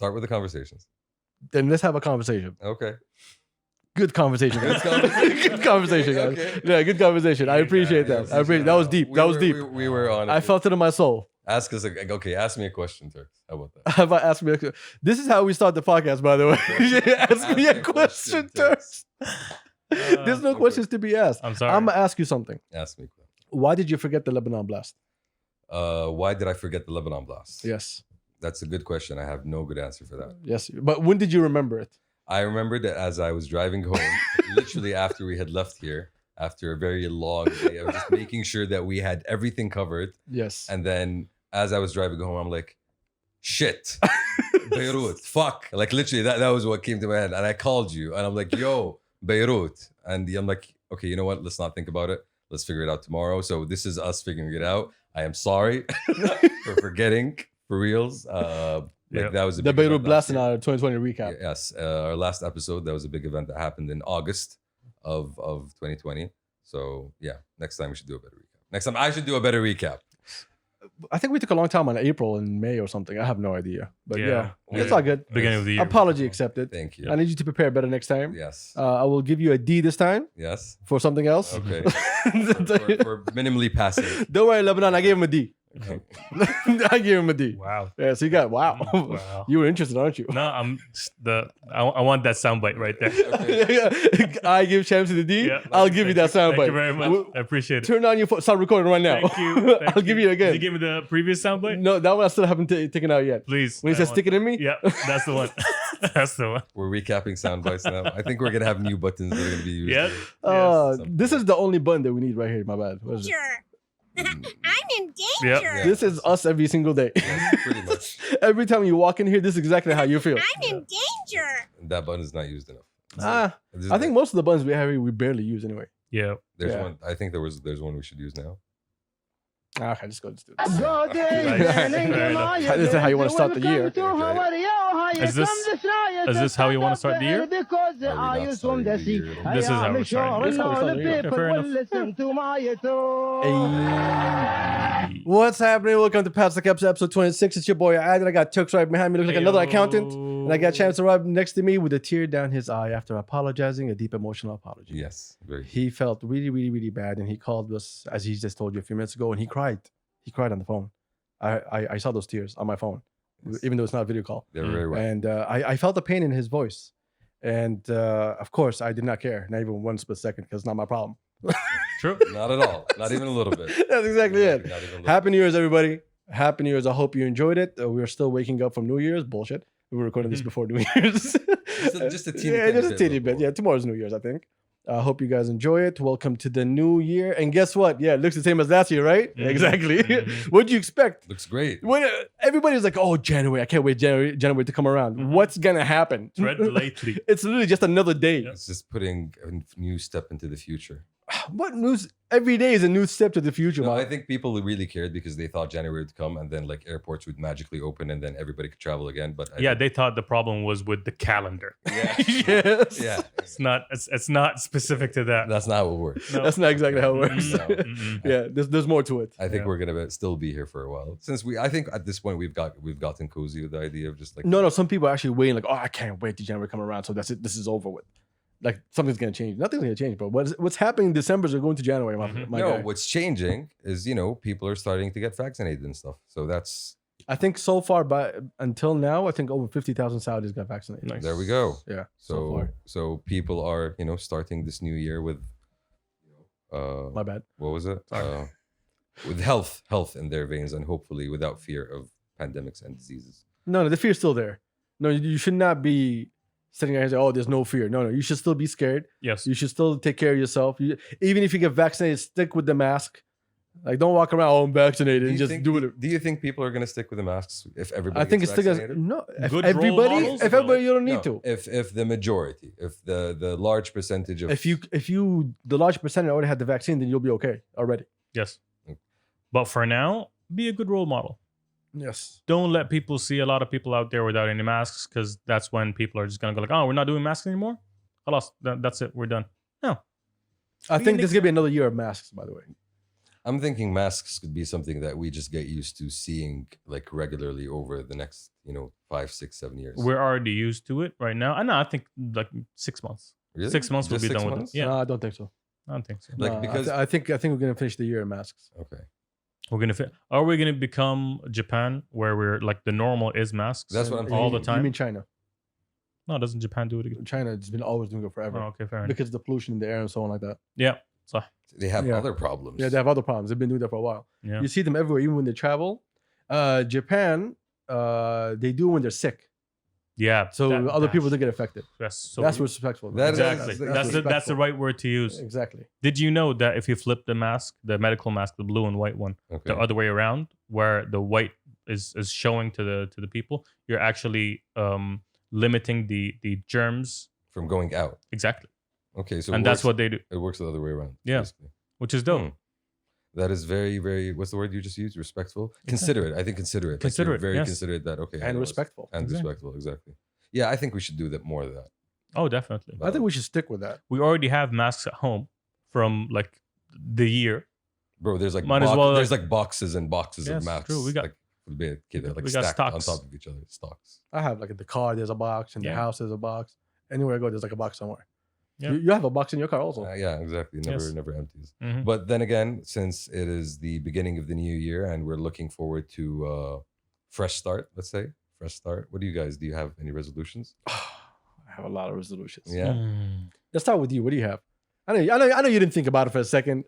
Start with the conversations. Then let's have a conversation. Okay. Good conversation, guys. Good conversation. Good conversation, guys. Okay. Yeah, good conversation. I appreciate that. Yes, I appreciate that was deep. That was deep. We were on it. I felt it in my soul. Ask us. Okay, ask me a question, Turks. How about that? How about ask me? This is how we start the podcast, by the way. Ask me a question, Turks. There's no questions to be asked. I'm sorry. I'm gonna ask you something. Ask me. Why did you forget the Lebanon blast? Why did I forget the Lebanon blast? Yes. That's a good question. I have no good answer for that. Yes. But when did you remember it? I remembered that as I was driving home, literally after we had left here, after a very long day of just making sure that we had everything covered. Yes. And then as I was driving home, I'm like, shit, Beirut, fuck. Like literally that was what came to my head. And I called you and I'm like, yo, Beirut. And I'm like, okay, you know what? Let's not think about it. Let's figure it out tomorrow. So this is us figuring it out. I am sorry for forgetting, for reals. That was a the big Beirut event blast last in year. our 2020 recap. Yes, our last episode, that was a big event that happened in August of 2020. So yeah, next time we should do a better recap. Next time I should do a better recap. I think we took a long time on April and May or something. I have no idea. But yeah, Yeah. it's all good. Beginning of the year. Apology accepted. Thank you. I need you to prepare better next time. Yes. I will give you a D this time Yes. for something else. Okay. for minimally passive. Don't worry, Lebanon. I gave him a D. Okay. I gave him a D. Wow. Yeah, so you got wow. Wow. You were interested, aren't you? No, I want that soundbite right there. Okay. I give Shams the D. Yeah, I'll give you that soundbite. Thank you very much. I appreciate it. Turn on your phone. Start recording right now. Thank you. Thank I'll give you it again. Did you give me the previous soundbite? No, that one I still haven't taken out yet. Please. When he says stick it in me? Yeah, that's the one. That's the one. We're recapping sound bites now. I think we're gonna have new buttons that are gonna be used. Yep. here. This is the only button that we need right here. My bad. What is it? I'm in danger. Yep. Yeah. This is us every single day. Yes, pretty much. Every time you walk in here, this is exactly how you feel. I'm in danger. And that button is not used enough. I think most of the buttons we have here, we barely use anyway. Yeah. there's yeah. one. I think there's one we should use now. Okay, let's do this. Fair enough. This is how you want to start the year. Is this how you want to start the year? Are we not starting the year at all? This is how we're starting. This is how we're starting the year. Okay, fair enough. Hey. What's happening? Welcome to Kabsa episode 26. It's your boy Adil. I got Turks right behind me, looks like another accountant. And I got Chance to right next to me with a tear down his eye after apologizing, a deep emotional apology. Yes, very. He felt really, really, really bad, and he called us, as he just told you a few minutes ago, and he cried. He cried on the phone. I saw those tears on my phone, even though it's not a video call. They're very right. And I felt the pain in his voice. And of course, I did not care, not even one split second, because it's not my problem. True. Not at all. Not even a little bit. That's exactly it. Not even a little Happy New Year's, everybody. Happy New Year's. I hope you enjoyed it. We are still waking up from New Year's. Bullshit. We were recording this before New Year's. Just a teeny yeah, tiny just a bit teeny before. bit. Yeah, tomorrow's New Year's, I think. I hope you guys enjoy it. Welcome to the new year. And guess what? Yeah, it looks the same as last year, right? Mhm. Exactly. Mhm. What do you expect? Looks great. When everybody's like, "Oh, January! I can't wait January to come around." Mhm. What's gonna happen? Tread lightly. It's literally just another day. It's just putting a new step into the future. What news? Every day is a new step to the future, No, man. I think people really cared because they thought January would come and then like airports would magically open and then everybody could travel again. But Yeah, they thought the problem was with the calendar. yeah, Yes. yeah. It's not specific to that. That's not how it works. No. That's not exactly how it works. No. Mm-mm. Yeah, there's more to it. I think Yeah. we're gonna still be here for a while. Since I think at this point we've gotten cozy with the idea of just like No, some people are actually waiting, like, "Oh, I can't wait to January come around, so that's it. This is over with." Like something's gonna change. Nothing's gonna change, but what's happening in December is we're going to January, my no. guy. What's changing is people are starting to get vaccinated and stuff. So that's I think so far, until now, I think over 50,000 Saudis got vaccinated. Nice. there we go. Yeah. So far. so people are starting this new year with My bad. what was it? Sorry. With health in their veins and hopefully without fear of pandemics and diseases. No, the fear's still there. No, you should not be sitting there and say, "Oh, there's no fear." No, you should still be scared. Yes. You should still take care of yourself. Even if you get vaccinated, stick with the mask. Like, don't walk around, "Oh, I'm vaccinated," and just do it. Do you think people are going to stick with the masks if everybody? I think it's gets still vaccinated? no. If Good role everybody, models? if everybody, you don't need No, to. if the majority, if the large percentage of If you the large percentage already had the vaccine, then you'll be okay already. Yes. But for now, be a good role model. Yes. Don't let people see a lot of people out there without any masks, because that's when people are just gonna go like, "Oh, we're not doing masks anymore. That's it. We're done." No. I Be think an this is gonna be another year of masks, by the way. I'm thinking masks could be something that we just get used to seeing like regularly over the next, 5, 6, 7 years. We're already used to it right now. I know. I think like 6 months. Really? 6 months we'll Just be 6 done with months? it. Yeah, No, I don't think so. I don't think so. Like, No, because- I think we're gonna finish the year in masks. Okay. We're gonna. Are we gonna become Japan, where we're like the normal is masks? That's what I'm all thinking. the time. You mean China? No, doesn't Japan do it again? China has been always doing it forever Oh, okay, fair enough. because of the pollution in the air and so on like that. Yeah. So They have Yeah. other problems. Yeah, they have other problems. They've been doing that for a while. yeah. You see them everywhere, even when they travel. Japan, they do when they're sick, Yeah. so other people don't get affected. That's so. That's respectful. That is- exactly. That's the respectful. right word to use. Exactly. Did you know that if you flip the mask, the medical mask, the blue and white one, Okay. the other way around, where the white is showing to the people, you're actually limiting the germs. From going out. Exactly. Okay. So And that's what they do, it works the other way around. Yeah. basically. which is dope. Hmm. That is very, very. What's the word you just used? Respectful. Considerate. I think considerate. Like, you're Considerate, very yes. considerate. That okay. I And know, respectful. And Exactly. respectful. Exactly. Yeah, I think we should do that more of that. Oh, definitely. I think we should stick with that. We already have masks at home from like the year. Bro, there's like Might as well, there's like boxes and boxes Yes, of masks. true. We got- like for the kid, they're like we got stacked on stocks. top of each other. Stocks. I have like in the car, there's a box. In the Yeah. house, there's a box. Anywhere I go, there's like a box somewhere. Yeah. You have a box in your car also. Yeah, exactly. Yes. Never empties. Mhm. But then again, since it is the beginning of the new year and we're looking forward to fresh start, let's say fresh start. What do you guys? Do you have any resolutions? I have a lot of resolutions. Yeah. Mm. Let's start with you. What do you have? I know you didn't think about it for a second,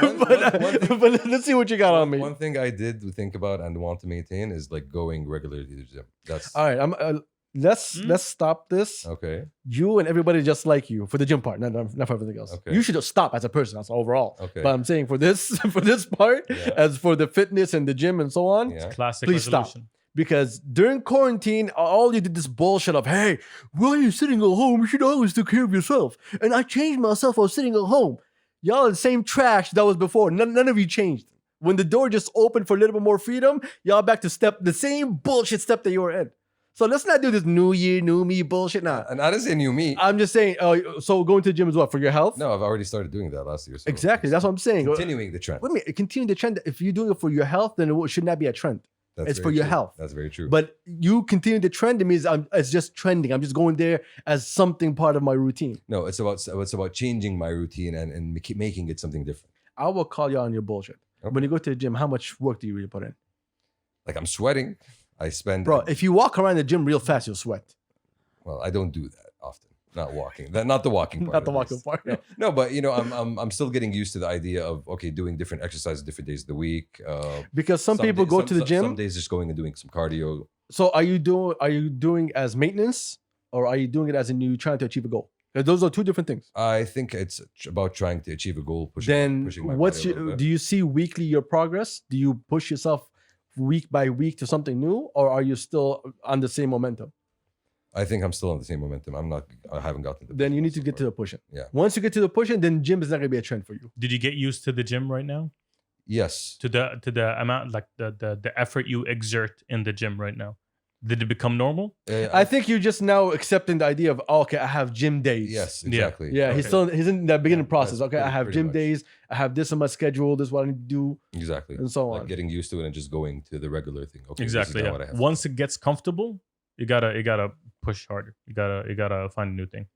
One thing- but let's see what you got on me. One thing I did think about and want to maintain is like going regularly to the gym. That's All right, let's stop this. okay. You and everybody just like you for the gym part, not for everything else. Okay. You should just stop as a person. That's overall. Okay. But I'm saying for this for this part, Yeah. as for the fitness and the gym and so on, Yeah. Classic Please stop. resolution. because during quarantine, all you did this bullshit of, hey, why are you sitting at home? You should always take care of yourself. And I changed myself. I was sitting at home. Y'all are the same trash that was before. None of you changed. When the door just opened for a little bit more freedom, y'all back to the same bullshit step that you were in. So let's not do this new year, new me bullshit. Nah. And I didn't say new me. I'm just saying, so going to the gym is what? For your health? No, I've already started doing that last year. So Exactly. That's what I'm saying. continuing the trend. Wait a minute. Continue the trend. If you're doing it for your health, then it should not be a trend. That's it's very for your true. health. That's very true. But you continue the trend, it means it's just trending. I'm just going there as something part of my routine. no, it's about changing my routine and making it something different. I will call you on your bullshit. Okay. When you go to the gym, how much work do you really put in? Like I'm sweating. I spend Bro, if you walk around the gym real fast, you'll sweat. well, I don't do that often. Not walking. Not the walking part. Not the at walking least. part. No, but I'm still getting used to the idea of doing different exercises different days of the week. Because some people go to the gym. Some days just going and doing some cardio. So are you doing as maintenance, or are you doing it as in you trying to achieve a goal? 'Cause those are two different things. I think it's about trying to achieve a goal. Then pushing my what's body a little your? bit. Do you see weekly your progress? Do you push yourself week by week to something new, or are you still on the same momentum? I think I'm still on the same momentum. I haven't gotten. Then you need to get to the pushing. Yeah. Once you get to the pushing, then gym is not gonna be a trend for you. Did you get used to the gym right now? Yes. To the amount, like the effort you exert in the gym right now? Did it become normal? I think you're just now accepting the idea of, oh, okay, I have gym days. Yes. Yeah. Exactly. Yeah, Okay. he's in that beginning process. that's Okay, I have pretty gym much. days. I have this on my schedule. This is what I need to do, Exactly. and so Like on. getting used to it and just going to the regular thing. Okay. Exactly. This is now Yeah. what I have. Once it gets comfortable, you gotta push harder. You gotta find a new thing.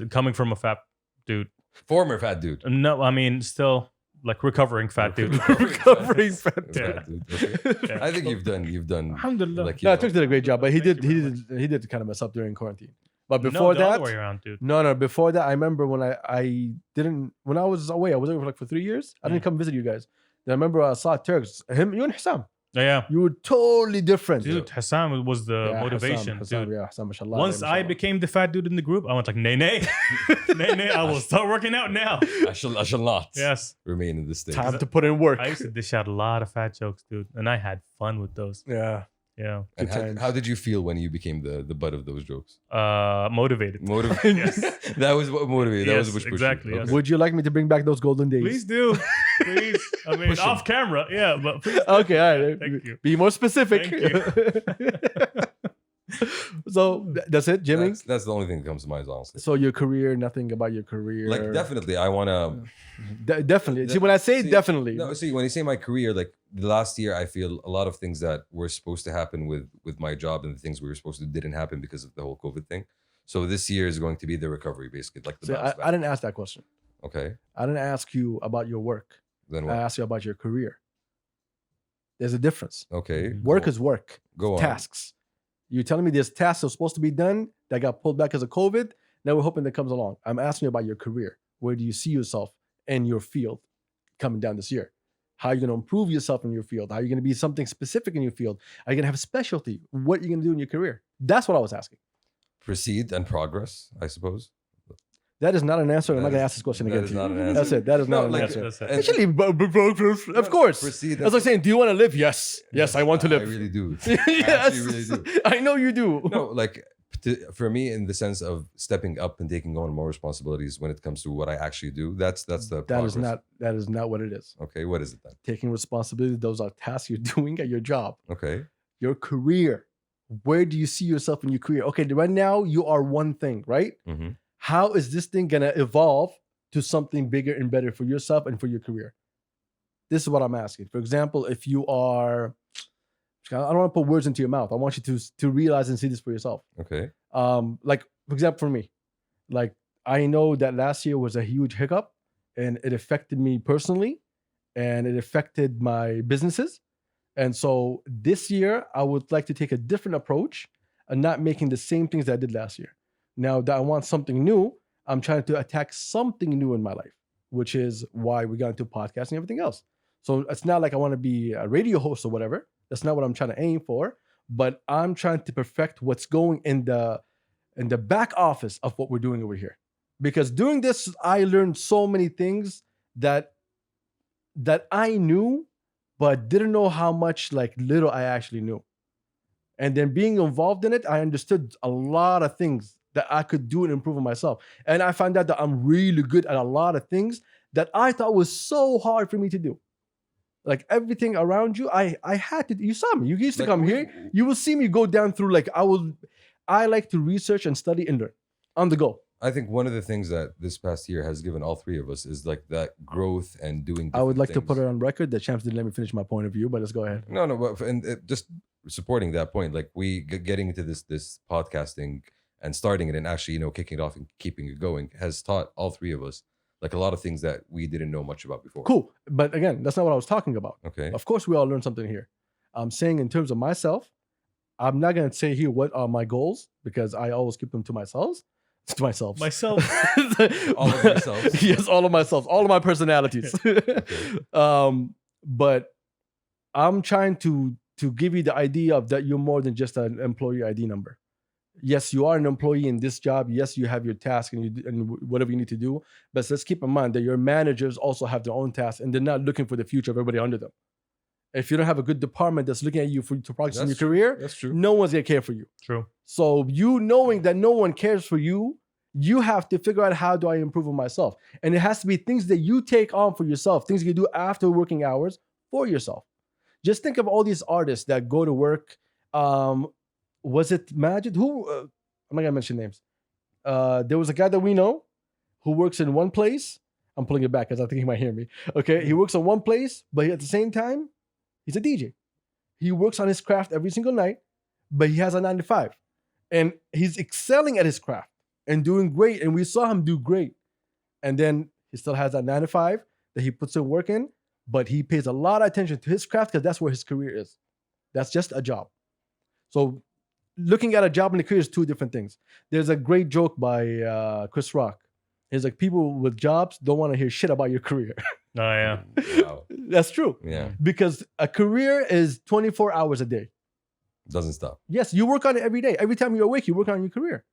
Coming from a fat dude. Former fat dude. No, I mean still like recovering fat dude. Recovering fat Yeah. dude. Okay. Yeah. I think you've done. Alhamdulillah. Like, No, you Turk did a great job, but he did kind of mess up during quarantine. But No, before the that, other way around, dude. no, before that, I remember when when I was away, I was away for 3 years. I didn't come visit you guys. Then I remember I saw Turks, you and Hissam. Yeah, You were totally different. dude. Hassan was the Yeah, motivation, Hissam, dude. yeah, Hissam, mashallah, Once I mashallah. became the fat dude in the group, I went like, nay, nay, I will start working out now. I shall not Yes, remain in this state. time to put in work. I used to dish out a lot of fat jokes, dude, and I had fun with those. Yeah. Yeah, And Good times. how did you feel when you became the butt of those jokes? motivated. Motivated. Yes. That was what motivated. That was Yes, what pushed exactly, you. yes. Okay. Would you like me to bring back those golden days? Please do, please. I mean, Push 'em. off camera, yeah, but please. Okay, all right. Thank you. Be more specific. Thank So that's it, Jimmy. That's the only thing that comes to mind, honestly. So your career, nothing about your career. Like definitely, I want to. Definitely. See, when I say definitely, No, see, when you say my career, like the last year, I feel a lot of things that were supposed to happen with my job and the things we were supposed to do didn't happen because of the whole COVID thing. So this year is going to be the recovery, basically, like the see, bounce back. I didn't ask that question. Okay, I didn't ask you about your work. then I what? asked you about your career. There's a difference. Okay, Work is work. go on. Tasks. You're telling me there's tasks that are supposed to be done that got pulled back because of COVID. Now we're hoping that comes along. I'm asking you about your career. Where do you see yourself in your field coming down this year? How are you going to improve yourself in your field? How are you going to be something specific in your field? Are you going to have a specialty? What are you going to do in your career? That's what I was asking. Proceed and progress, I suppose. That is not an answer. I'm That not going to is- ask this question that again is to you. not an answer. That's it. That is No, not an like, answer. That's it. and- Actually, of course. Proceed. That's like saying, do you want to live? Yes. Yes, I want to live. I really do. yes. actually really do. I know you do. No, like for me, in the sense of stepping up and taking on more responsibilities when it comes to what I actually do. That's the That is progress. not what it is. Okay, what is it then? Taking responsibility, those are tasks you're doing at your job. Okay, Your career. Where do you see yourself in your career? Okay, right now you are one thing, right? mm-hmm. How is this thing gonna evolve to something bigger and better for yourself and for your career? This is what I'm asking. For example, if you are, I don't want to put words into your mouth. I want you to realize and see this for yourself. okay, Like for example, for me, like I know that last year was a huge hiccup, and it affected me personally, and it affected my businesses. And so this year, I would like to take a different approach and not making the same things that I did last year. Now that I want something new, I'm trying to attack something new in my life, which is why we got into podcasting and everything else. So it's not like I want to be a radio host or whatever. That's not what I'm trying to aim for. But I'm trying to perfect what's going in the back office of what we're doing over here. Because doing this, I learned so many things that I knew, but didn't know how much like little I actually knew. And then being involved in it, I understood a lot of things that I could do and improve on myself. And I found out that I'm really good at a lot of things that I thought was so hard for me to do. Like everything around you, I had to. You saw me. You used to Like, come here. You will see me go down through like I like to research and study and learn on the go. I think one of the things that this past year has given all three of us is like that growth and doing. I would different like to put things. it on record that Champs didn't let me finish my point of view, but let's go ahead. No, but just supporting that point, like we getting into this podcasting and starting it and actually kicking it off and keeping it going has taught all three of us like a lot of things that we didn't know much about before. Cool. But again, that's not what I was talking about. Okay. Of course, we all learn something here. I'm saying in terms of myself, I'm not going to say here what are my goals because I always keep them to myself. To myself. Myself. All of yourselves. Yes, all of myself. All of my personalities. But I'm trying to give you the idea of that you're more than just an employee ID number. Yes, you are an employee in this job. Yes, you have your task and whatever you need to do. But let's keep in mind that your managers also have their own tasks and they're not looking for the future of everybody under them. If you don't have a good department that's looking at you to progress in your That's true. career, That's true. no one's gonna care for you. True. So you knowing that no one cares for you, you have to figure out how do I improve on myself. And it has to be things that you take on for yourself, things you do after working hours for yourself. Just think of all these artists that go to work. Was it Majid? Who? I'm not gonna mention names. There was a guy that we know who works in one place. I'm pulling it back because I think he might hear me. Okay, he works on one place, but at the same time, he's a DJ. He works on his craft every single night, but he has a 9 to 5. And he's excelling at his craft and doing great. And we saw him do great. And then he still has that 9 to 5 that he puts in work in, but he pays a lot of attention to his craft because that's where his career is. That's just a job. So looking at a job and a career is two different things. There's a great joke by Chris Rock. He's like, people with jobs don't want to hear shit about your career. Oh yeah. Wow. That's true. Yeah. Because a career is 24 hours a day. Doesn't stop. Yes, you work on it every day. Every time you're awake, you work on your career.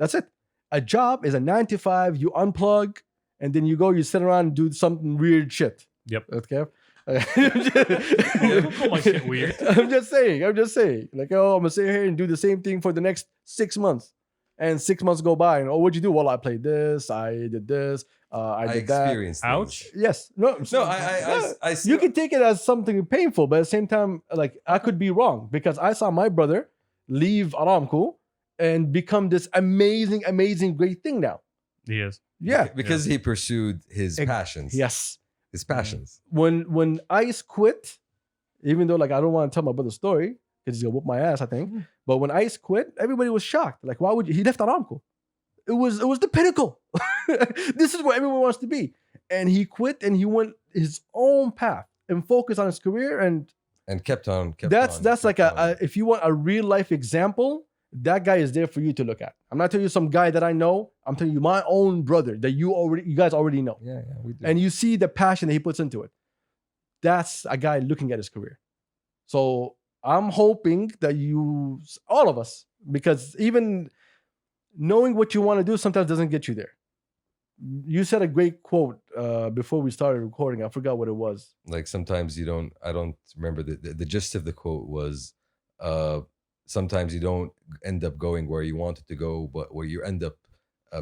That's it. A job is a 9 to 5. You unplug, and then you go, you sit around and do some weird shit. Yep. Okay. Don't call my shit weird. I'm just saying. Like, oh, I'm gonna sit here and do the same thing for the next 6 months. And 6 months go by, and what'd you do? Well, I played this, I did this, I did that. experienced things. Ouch. Yes. No, I see. you can take it as something painful, but at the same time, like I could be wrong because I saw my brother leave Aramco and become this amazing, amazing, great thing now. He is. Yeah. Because he pursued his passions. Yes. His passions. When Ice quit, even though like I don't want to tell my brother's story because he's gonna whoop my ass, I think. But when Ice quit, everybody was shocked. Like, why would he left Aramco? It was the pinnacle. This is where everyone wants to be. And he quit and he went his own path and focused on his career. And kept on. That's like if you want a real life example, that guy is there for you to look at. I'm not telling you some guy that I know. I'm telling you my own brother that you guys already know. Yeah, we do. And you see the passion that he puts into it. That's a guy looking at his career. So I'm hoping that all of us, because even knowing what you want to do sometimes doesn't get you there. You said a great quote before we started recording. I forgot what it was. Like sometimes I don't remember the gist of the quote was, sometimes you don't end up going where you wanted to go, but where you end up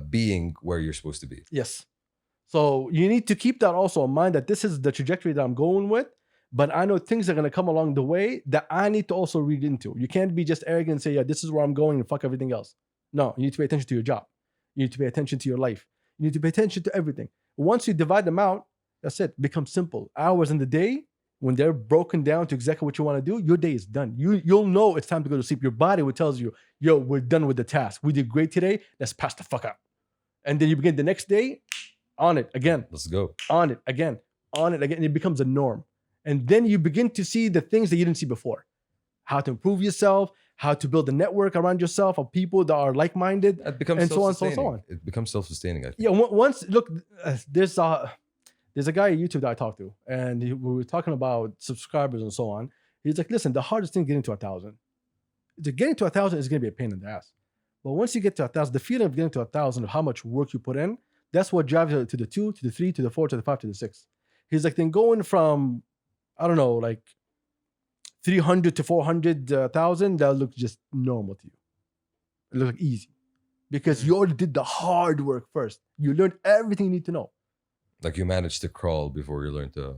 being where you're supposed to be. Yes. So you need to keep that also in mind, that this is the trajectory that I'm going with, but I know things are going to come along the way that I need to also read into. You can't be just arrogant and say, yeah, this is where I'm going and fuck everything else. No, you need to pay attention to your job. You need to pay attention to your life. You need to pay attention to everything. Once you divide them out, that's it. Becomes simple. Hours in the day, when they're broken down to exactly what you want to do, your day is done. You'll know it's time to go to sleep. Your body will tell you, yo, we're done with the task. We did great today. Let's pass the fuck out. And then you begin the next day on it again. Let's go. On it again. On it again. And it becomes a norm. And then you begin to see the things that you didn't see before. How to improve yourself, how to build a network around yourself of people that are like-minded. It becomes and so on, self-sustaining. so on. It becomes self-sustaining, I think. Yeah, once, look, there's a guy on YouTube that I talked to, and we were talking about subscribers and so on. He's like, listen, the hardest thing getting to 1,000. To get into 1,000 is going to be a pain in the ass. But once you get to 1,000, the feeling of getting to 1,000, of how much work you put in, that's what drives you to the 2, to the 3, to the 4, to the 5, to the 6. He's like, then going from, I don't know, like 300 to 400,000, that looks just normal to you. It looks like easy. Because you already did the hard work first. You learned everything you need to know. Like you managed to crawl before you learned to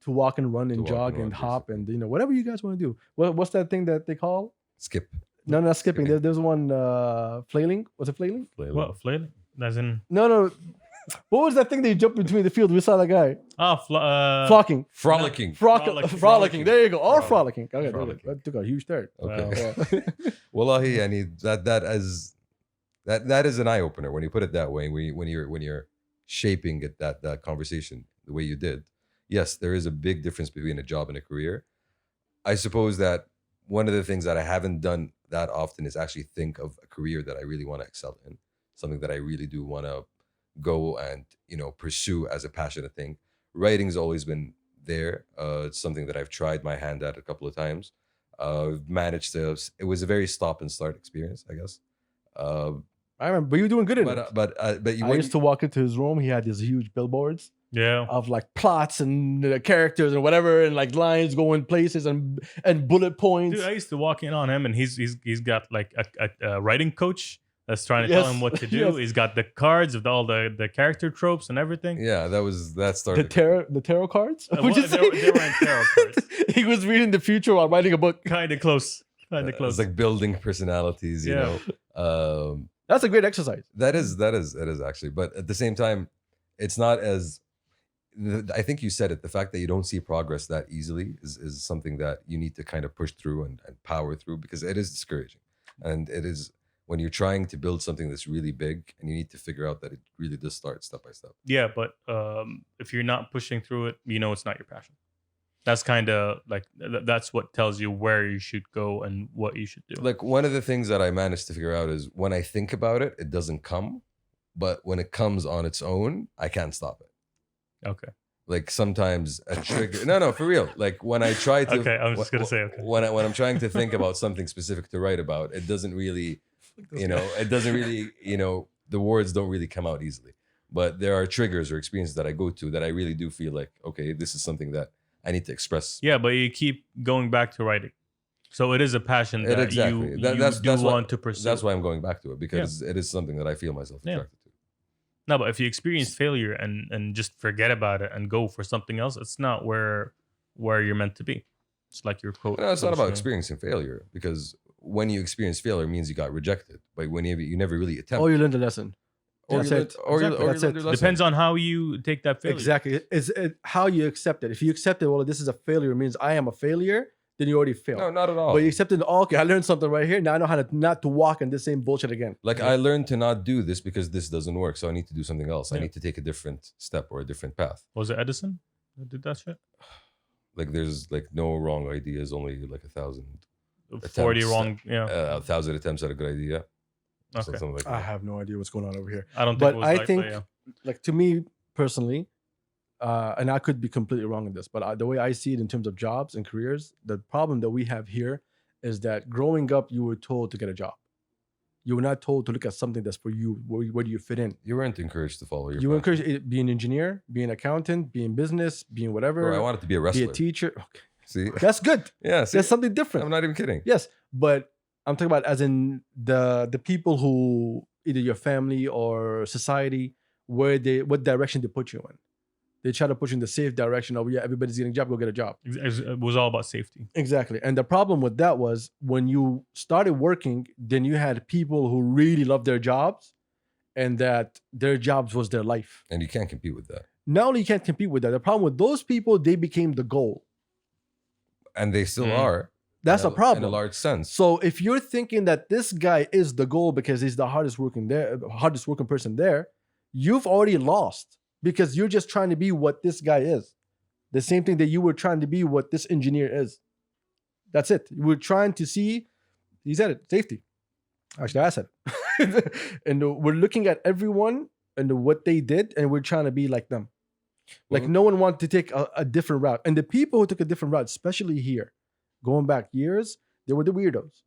Walk and run and walk jog and and run, hop and, whatever you guys want to do. What's that thing that they call? skip. No, not skipping. There's one flailing. Was it flailing? What? Flailing? As in... No. What was that thing that you jumped between the field? We saw that guy. Flocking. Frolicking. Frolicking. There you go. Or frolicking. Okay, Frolicking. that took a huge turn. Okay. Yeah. Wallahi, I need that is an eye opener when you put it that way. When you're shaping it, that conversation the way you did. Yes, there is a big difference between a job and a career. I suppose that one of the things that I haven't done that often is actually think of a career that I really want to excel in, something that I really do want to go and pursue as a passionate thing. Writing's always been there. It's something that I've tried my hand at a couple of times. Managed to. It was a very stop and start experience, I guess. I remember, but you were doing good in it. But I used to walk into his room. He had these huge billboards. Yeah. Of like plots and characters and whatever, and like lines going places and bullet points. Dude, I used to walk in on him, and he's got like a writing coach that's trying to tell him what to do. Yes. He's got the cards with all the character tropes and everything. Yeah, that started. The tarot cards. Well, they weren't tarot cards. He was reading the future while writing a book. Kind of close. It's like building personalities, you know. That's a great exercise. It is actually, but at the same time, it's not as. I think you said it. The fact that you don't see progress that easily is something that you need to kind of push through and power through, because it is discouraging, and it is when you're trying to build something that's really big, and you need to figure out that it really does start step by step. Yeah, but if you're not pushing through it, it's not your passion. That's kind of like that's what tells you where you should go and what you should do. Like one of the things that I managed to figure out is when I think about it, it doesn't come, but when it comes on its own, I can't stop it. Okay. Like sometimes a trigger. No, for real. Like when I try to. Okay, I'm just gonna say okay. When I'm trying to think about something specific to write about, it doesn't really, it doesn't really, the words don't really come out easily. But there are triggers or experiences that I go to that I really do feel like, okay, this is something that I need to express. Yeah, but you keep going back to writing, so it is a passion that you want to pursue. That's why I'm going back to it, because it is something that I feel myself attracted to. No, but if you experience failure and just forget about it and go for something else, it's not where you're meant to be. It's like your quote. No, it's not about experiencing failure, because when you experience failure, it means you got rejected. But when you never really attempt, Or you learned a lesson. or That's you it. learned- or you- Exactly. or you That's learned it. your lesson. Depends on how you take that failure. Exactly. It's how you accept it. If you accept it, well, this is a failure, it means I am a failure, then you already failed. No, not at all. But you accept it, oh, okay, I learned something right here. Now I know how to not to walk in the same bullshit again. Like I learned to not do this because this doesn't work, so I need to do something else. I Yeah. need to take a different step or a different path. Was it Edison that did that shit? Like there's like no wrong ideas, only like 1,000. 40 Attempts, wrong. Yeah. 1,000 attempts at a good idea. So Okay. something like I that. have no idea what's going on over here. I don't think But it was I like think, that, yeah. like to me personally, and I could be completely wrong in this, but the way I see it in terms of jobs and careers, the problem that we have here is that growing up, you were told to get a job. You were not told to look at something that's for you. Where do you fit in? You weren't encouraged to follow your You were passion. encouraged be an engineer, be an accountant, be in business, be in whatever. Bro, I wanted to be a be wrestler. a teacher. Okay. See? That's good. Yeah, see? That's something different. I'm not even kidding. Yes, but I'm talking about as in the people who either your family or society, what direction they put you in. They try to push you in the safe direction of, yeah, everybody's getting a job, go get a job. It was all about safety. Exactly. And the problem with that was when you started working, then you had people who really loved their jobs and that their jobs was their life. And you can't compete with that. Not only you can't compete with that, the problem with those people, they became the goal. And they still Mm. are. That's in a problem. In a large sense. So if you're thinking that this guy is the goal because he's the hardest working person there, you've already lost because you're just trying to be what this guy is. The same thing that you were trying to be what this engineer is. That's it. We're trying to see, he said it, safety. Actually, I said it. And we're looking at everyone and what they did, and we're trying to be like them. Like Well- no one wanted to take a different route. And the people who took a different route, especially here, going back years, they were the weirdos.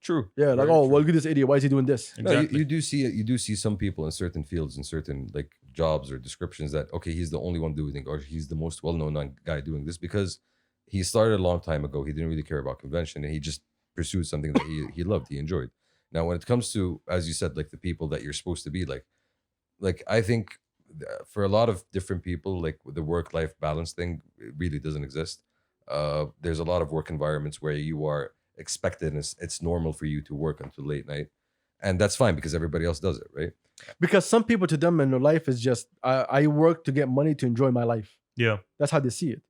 True. Yeah, like, Very oh, true. well, look at this idiot. Why is he doing this? No, Exactly. you do see it. You do see some people in certain fields, in certain like jobs or descriptions that okay, he's the only one doing it, or he's the most well-known guy doing this because he started a long time ago. He didn't really care about convention, and he just pursued something that he loved, he enjoyed. Now, when it comes to, as you said, like the people that you're supposed to be, like I think for a lot of different people, like the work-life balance thing it really doesn't exist. There's a lot of work environments where you are expected and it's normal for you to work until late night, and that's fine because everybody else does it, right? Because some people, to them in their life, is just, I work to get money to enjoy my life. Yeah. That's how they see it.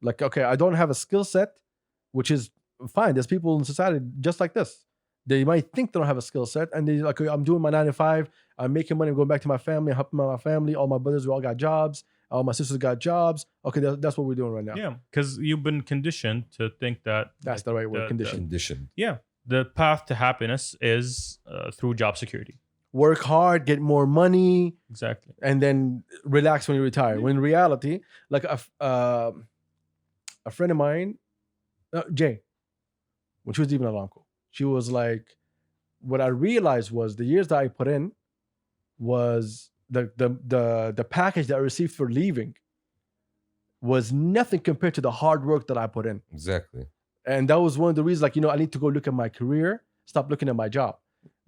Like, okay, I don't have a skill set, which is fine. There's people in society just like this. They might think they don't have a skill set, and they're like, okay, I'm doing my 9 to 5. I'm making money. I'm going back to my family. I'm helping my family. All my brothers, we all got jobs. All my sisters got jobs. Okay, that's what we're doing right now. Yeah. Because you've been conditioned to think that That's the right word, condition. Conditioned. the path to happiness is through job security. Work hard, get more money, Exactly. and then relax when you retire. When in reality, like a friend of mine, Jay, when she was leaving Aramco, she was like, what I realized was the years that I put in was the package that I received for leaving was nothing compared to the hard work that I put in. Exactly. And that was one of the reasons, like, I need to go look at my career, stop looking at my job.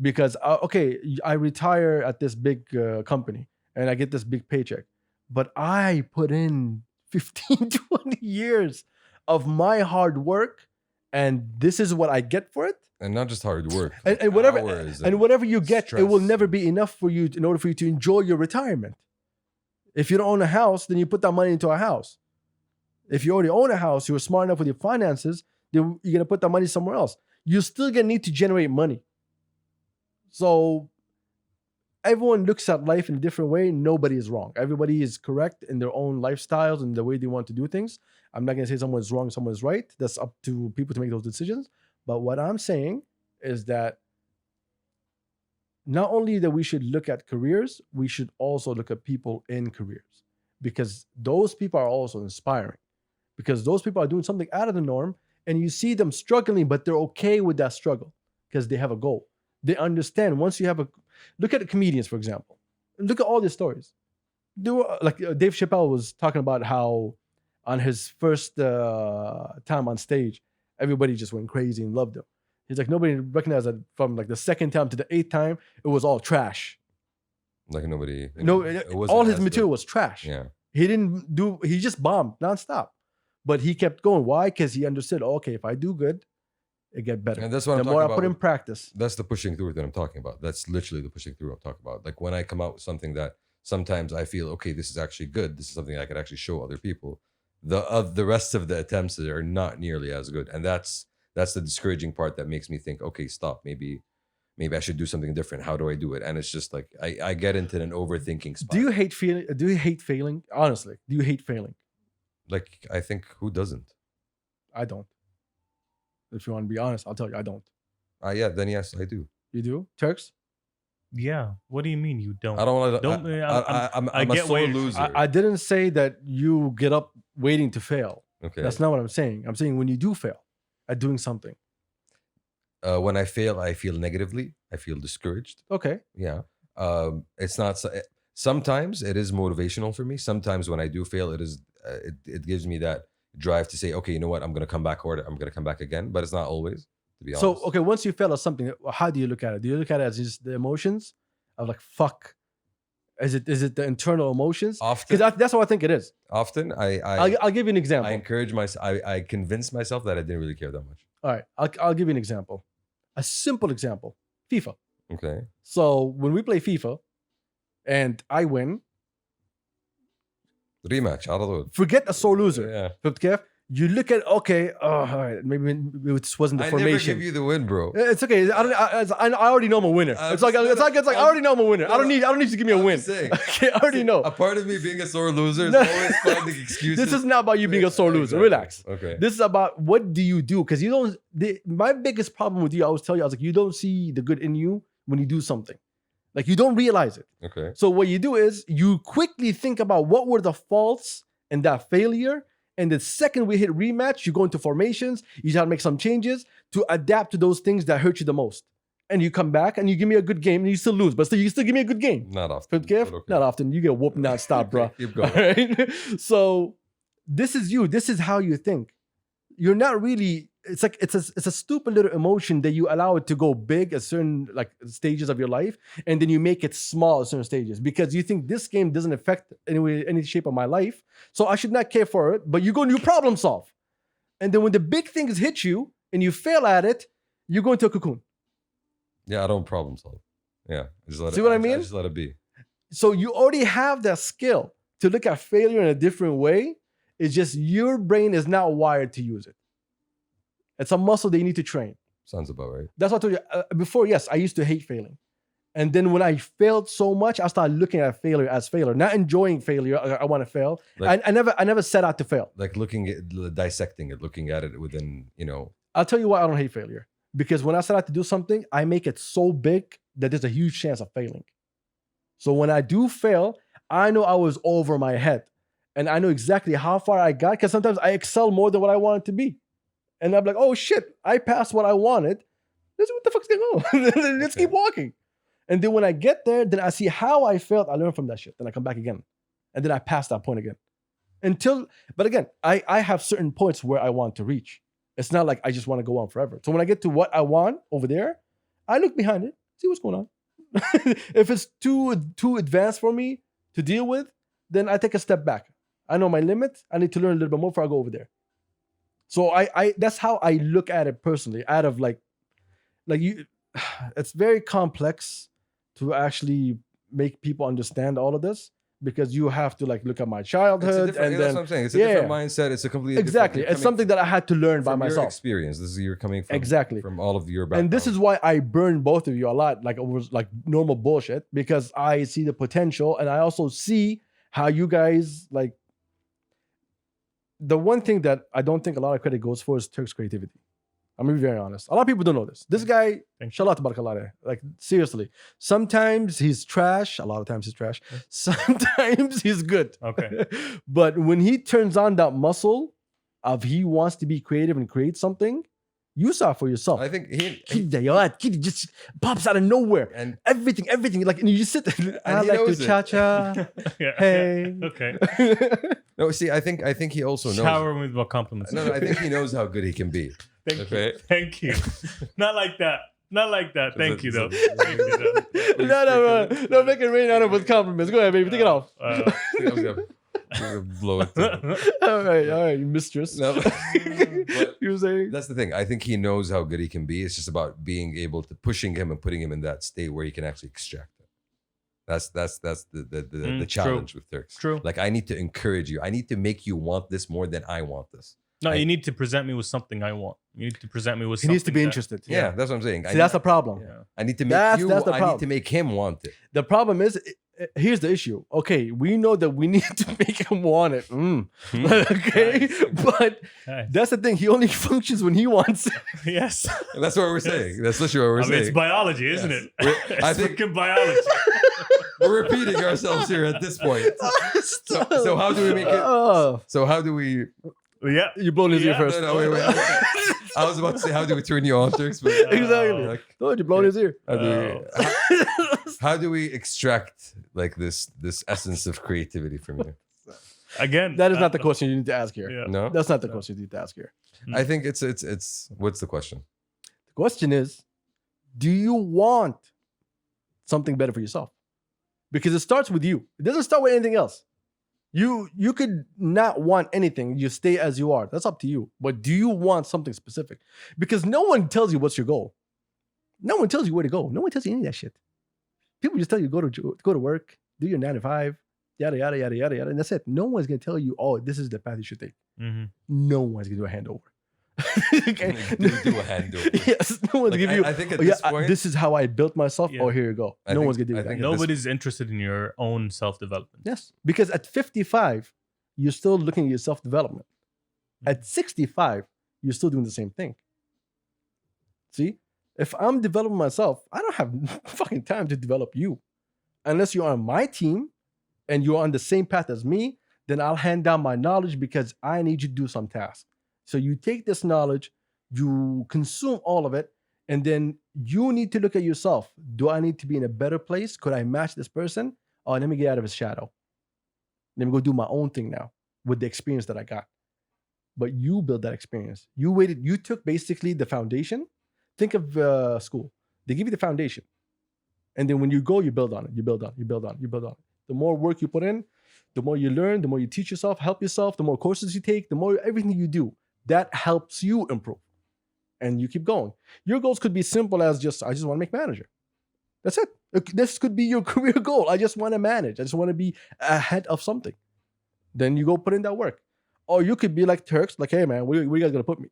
Because, okay, I retire at this big company and I get this big paycheck. But I put in 15, 20 years of my hard work, and this is what I get for it. And not just hard work. And whatever, hours and whatever you get, it will stress. never be enough for you in order for you to enjoy your retirement. If you don't own a house, then you put that money into a house. If you already own a house, you're smart enough with your finances, then you're gonna put that money somewhere else. You're still gonna need to generate money. So everyone looks at life in a different way. Nobody is wrong. Everybody is correct in their own lifestyles and the way they want to do things. I'm not gonna say someone's wrong, someone's right. That's up to people to make those decisions. But what I'm saying is that not only that we should look at careers, we should also look at people in careers, because those people are also inspiring, because those people are doing something out of the norm, and you see them struggling, but they're okay with that struggle because they have a goal. They understand once you have look at the comedians, for example. Look at all these stories. Like Dave Chappelle was talking about how on his first time on stage, everybody just went crazy and loved him. He's like, nobody recognized that from like the second time to the 8th time, it was all trash. Like nobody. No, it wasn't all his as material good. was trash. Yeah. He just bombed nonstop. But he kept going. Why? Because he understood, okay, if I do good, it get better. And that's what The I'm more I talking put in about. practice. That's the pushing through that I'm talking about. That's literally the pushing through I'm talking about. Like when I come out with something that sometimes I feel, okay, this is actually good. This is something I could actually show other people. The rest of the attempts are not nearly as good, and that's the discouraging part that makes me think, okay, stop. Maybe I should do something different. How do I do it? And it's just like I get into an overthinking spot. Do you hate feeling? Do you hate failing? Honestly, do you hate failing? Like, I think, who doesn't? I don't. If you want to be honest, I'll tell you, I don't. Yeah, then yes, I do. You do, Turks? Yeah. What do you mean you don't? I don't want to. Don't- I'm I a get sore where you're- loser. I didn't say that you get up waiting to fail. Okay. That's not what I'm saying. I'm saying when you do fail at doing something. When I fail, I feel negatively. I feel discouraged. Okay. Yeah. It's not. Sometimes it is motivational for me. Sometimes when I do fail, it is. It gives me that drive to say, okay, you know what? I'm gonna come back harder. I'm gonna come back again. But it's not always, to be honest. So okay, once you fail at something, how do you look at it? Do you look at it as just the emotions of like fuck? Is it the internal emotions? Often, Because that's what I think it is. often I'll give you an example. I encourage myself. I convince myself that I didn't really care that much. All right, I'll give you an example. A simple example. FIFA. Okay. So when we play FIFA and I win, Rematch. على طول. forget a sore loser. Yeah. فهمت كيف؟ You look at okay, all right, maybe this wasn't the I never formation. give you the win, bro. It's okay. I already know I'm a winner. It's like I already know I'm a winner. I don't need you to give me a win. just saying. Okay, I already know. A part of me being a sore loser is No. always finding excuses. This is not about you being a sore loser. Exactly. Relax. Okay. This is about what do you do? Because you don't. My biggest problem with you, I always tell you, I was like, you don't see the good in you when you do something. Like you don't realize it. Okay. So what you do is you quickly think about what were the faults in that failure. And the second we hit rematch, you go into formations, you try to make some changes to adapt to those things that hurt you the most. And you come back and you give me a good game and you still lose, but still you still give me a good game. Not often. Fifth gift? but okay. Not often. You get whooped non-stop, bro. Keep All going. right? So this is you. This is how you think. You're not really. It's like it's a stupid little emotion that you allow it to go big at certain like stages of your life, and then you make it small at certain stages because you think this game doesn't affect any shape of my life, so I should not care for it. But you go and you problem solve, and then when the big things hit you and you fail at it, you go into a cocoon. Yeah, I don't problem solve. Yeah. See what I mean? Just let it be. So you already have that skill to look at failure in a different way. It's just your brain is not wired to use it. It's a muscle that you need to train. Sounds about right. That's what I told you before. Yes, I used to hate failing. And then when I failed so much, I started looking at failure as failure, not enjoying failure. I want to fail. Like- I never set out to fail. Like looking at dissecting it, looking at it within, I'll tell you why I don't hate failure. Because when I set out to do something, I make it so big that there's a huge chance of failing. So when I do fail, I know I was over my head. And I know exactly how far I got because sometimes I excel more than what I wanted to be. And I'm like, oh shit, I passed what I wanted. What the fuck's going on? Let's keep walking. And then when I get there, then I see how I failed. I learn from that shit. Then I come back again. And then I pass that point again. But again, I have certain points where I want to reach. It's not like I just want to go on forever. So when I get to what I want over there, I look behind it, see what's going on. If it's too advanced for me to deal with, then I take a step back. I know my limits. I need to learn a little bit more before I go over there. So I that's how I look at it personally. Out of like you, it's very complex to actually make people understand all of this because you have to like look at my childhood and that's then what I'm saying. It's a different mindset. It's a completely exactly. different, It's something that I had to learn by from your myself. experience. This is you're coming from Exactly. from all of your background. And this is why I burn both of you a lot, like over like normal bullshit, because I see the potential and I also see how you guys like. The one thing that I don't think a lot of credit goes for is Turk's creativity. I'm gonna be very honest. A lot of people don't know this. This guy, Shalat Barakallah, like seriously. Sometimes he's trash. A lot of times he's trash. Sometimes he's good. Okay. But when he turns on that muscle of he wants to be creative and create something, you saw it for yourself. I think Kid just pops out of nowhere. and Everything, like, and you just sit there. I he like to knows it. cha-cha. Yeah. Hey. Okay. no, see, I think he also knows. Shower with my compliments. No, I think he knows how good he can be. Thank Okay. you. Thank you. Not like that. Not like that. Thank you, though. It's Thank you, though. No, make it rain on him with compliments. Go ahead, baby. Take it off. Blow it. all right, mistress. No. But You were saying? that's the thing. I think he knows how good he can be. It's just about being able to pushing him and putting him in that state where he can actually extract it. That's the challenge with Turks. True. Like I need to encourage you. I need to make you want this more than I want this. No, I- you need to present me with something I want. You need to present me with He something. needs to be that- interested. Yeah, that's what I'm saying. See, that's the problem. Yeah. I need to make That's you. the I need problem. to make him want it. The problem is, here's the issue. Okay, we know that we need to make him want it. Okay, Nice. but Nice. that's the thing. He only functions when he wants it. Yes. That's what we're saying. That's literally what we're I mean, it's saying. biology, isn't Yes. it? We're- I It's think- freaking biology. We're repeating ourselves here at this point. So how do we make it? Oh, So how do we? Yeah. you blown his ear Yeah, first. No, wait. I was about to say how do we turn you on, Turks? But Exactly. like, Told you, blown his ear. how do Oh. we? How do we extract like this essence of creativity from you? Again. That is not the question you need to ask here. Yeah. No, That's not the question you need to ask here. I think it's. What's the question? The question is, do you want something better for yourself? Because it starts with you. It doesn't start with anything else. You could not want anything. You stay as you are. That's up to you. But do you want something specific? Because no one tells you what's your goal. No one tells you where to go. No one tells you any of that shit. People just tell you go to work, do your 9 to 5, yada yada yada yada yada, and that's it. No one's gonna tell you, oh, this is the path you should take. Mhm. No one's gonna do a handover. Okay? Do a handover. Yes, no one's Like, gonna give you. I think at Oh, yeah, this point, this is how I built myself. Yeah. Oh, here you go. I No think- one's gonna do I that. think- Nobody's interested in your own self-development. Yes, because at 55, you're still looking at your self development. At 65, you're still doing the same thing. See, if I'm developing myself, I don't have fucking time to develop you. Unless you're on my team and you're on the same path as me, then I'll hand down my knowledge because I need you to do some task. So you take this knowledge, you consume all of it, and then you need to look at yourself. Do I need to be in a better place? Could I match this person? Oh, let me get out of his shadow. Let me go do my own thing now with the experience that I got. But you build that experience. You took basically the foundation. Think of school. They give you the foundation. And then when you go, you build on it. You build on it. You build on it. You build on it. The more work you put in, the more you learn, the more you teach yourself, help yourself, the more courses you take, the more everything you do. That helps you improve. And you keep going. Your goals could be simple as I just want to make manager. That's it. This could be your career goal. I just want to manage. I just want to be ahead of something. Then you go put in that work. Or you could be like Turks, like, hey man, where you guys gonna put me?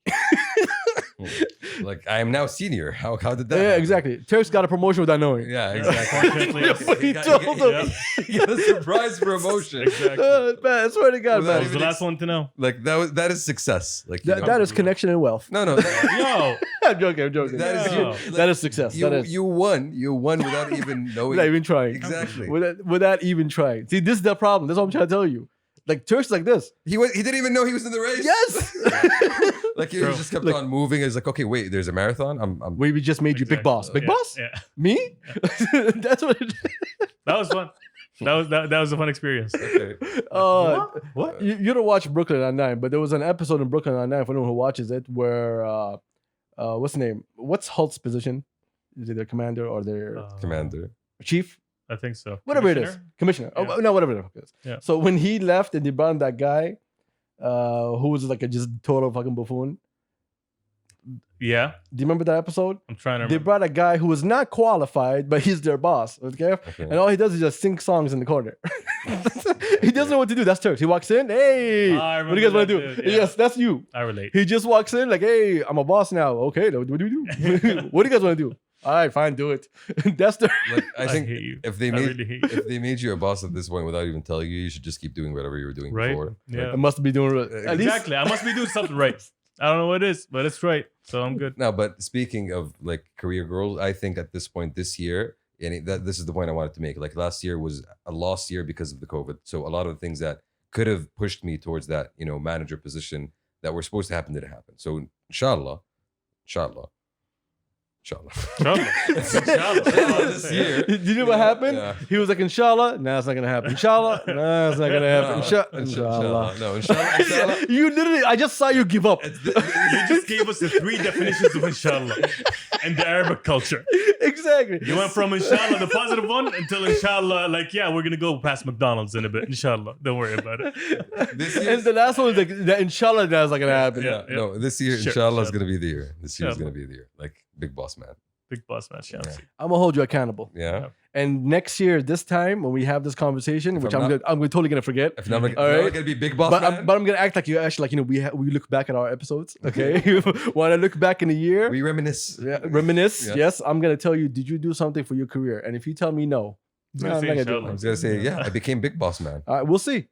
like I am now senior. How did that? Yeah, happen? exactly. Turks got a promotion without knowing. Yeah, Unfortunately, exactly. He told him. He got a surprise promotion. Exactly. Man, I swear to God, Without I man. was the last one to know. Like that is success. Like you know. That is connection and wealth. No, Yo, I'm joking. I'm joking. that is No. like, That is success. You That is. you won without even knowing. Without even trying. Exactly. Without even trying. See, this is the problem. That's what I'm trying to tell you. Like Turks like this. He didn't even know he was in the race. Yes. Like he True. just kept Look. on moving. It's like, okay, wait, there's a marathon. I'm We just made you big boss. Big Yeah, boss? Yeah, Me? That's what it that was fun. That was a fun experience. okay. What? You don't watch Brooklyn Nine-Nine, but there was an episode in Brooklyn Nine-Nine for anyone who watches it where what's the name? What's Hulk's position? Is it their commander or their Commander. chief? I think so. Whatever it is. Commissioner. Yeah. Oh, no, whatever the fuck it is. Yeah. So when he left and they brought in that guy who was like a just total fucking buffoon. Yeah, Do you remember that episode? I'm trying to They remember. brought a guy who was not qualified, but he's their boss. Okay. Okay. And all he does is just sing songs in the corner. He doesn't know what to do. That's Turks. He walks in, hey, I what do you guys want to remember do? that dude, yeah. Yes, that's you. I relate. He just walks in like, hey, I'm a boss now. Okay, what do you do? What do you guys want to do? All right, fine, do it. That's the Like, I think hate you. if they I made really hate you. if they made you a boss at this point without even telling you, you should just keep doing whatever you were doing Right? before. Yeah. I must be doing at least. Exactly. I must be doing something right. I don't know what it is, but it's right. So I'm good. No, but speaking of like career goals, I think at this point this year, and this is the point I wanted to make. Like last year was a lost year because of the COVID. So a lot of the things that could have pushed me towards that, manager position that were supposed to happen didn't happen. So inshallah, Inshallah. Inshallah. This year. Did you know what happened? Yeah. He was like, inshallah. Nah, it's not gonna happen. Inshallah. Nah, it's not gonna happen. Inshallah. No, inshallah. You literally, I just saw you give up. You just gave us the 3 definitions of inshallah in the Arabic culture. Exactly. You went from inshallah, the positive one, until inshallah, like, yeah, we're going to go past McDonald's in a bit. Inshallah. Don't worry about it. This And year's, the last one was like, that inshallah, that's not gonna happen. Yeah. no, this year, Sure, inshallah, is sure. going to be the year. This year is Inshallah. going to be the year. Like Big Boss Man. Big boss man, Shamsi. I'm gonna hold you accountable. Yeah. And next year, this time, when we have this conversation, If which I'm I'm totally gonna forget. If not, All I'm right. going to be Big Boss But Man. I'm gonna act like you actually, like, we look back at our episodes, okay? When I look back in a year, We reminisce. reminisce. Yeah. Yes, I'm gonna tell you, did you do something for your career? And if you tell me no, He's no, gonna I'm say not gonna do inshallah. I it. was going to say, yeah, I became Big Boss Man. All right, we'll see.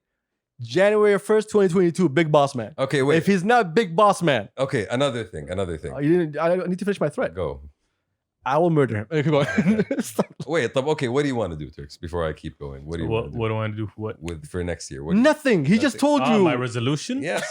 January 1st, 2022, Big Boss Man. Okay, wait. If he's not Big Boss Man, Okay, another thing. I need to finish my threat. Go. I will murder him. Okay, come on. Stop. Wait, okay, what do you want to do, Turks, before I keep going? What do you want to do? What do I want to do for what? For next year? What Nothing. He just told you. My resolution? Yes.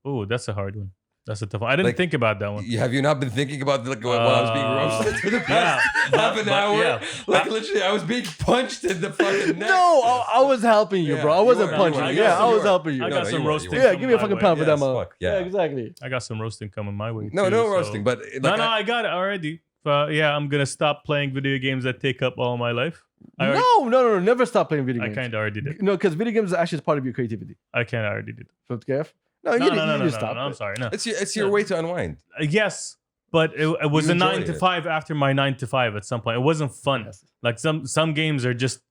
Oh, that's a hard one. That's a tough one. I didn't Like, think about that one. Have you not been thinking about like, while I was being roasted for the past half an hour? yeah. Like literally, I was being punched in the fucking neck. No, I was helping you, Yeah, bro. I you wasn't were, you punching were. you. I Yeah, got I was some- helping you. I No, got no, some you were, roasting. you were. Yeah, coming give me a my fucking way. pound for Yes, that, man. fuck, yeah. Exactly. I got some roasting coming my way. No, too, no so- roasting, but like, I got it already. But yeah, I'm gonna stop playing video games that take up all my life. I No. Never stop playing video I games. kind of already did. No, because video games is actually part of your creativity. I kind of already did. So, Kev? No, No, you no, no, didn't no, stop. no, I'm sorry. No. it's your Yeah. way to unwind. Yes, but it was You a enjoy 9 to it. 5 after my 9 to 5 at some point. It wasn't fun. Yes. Like some games are just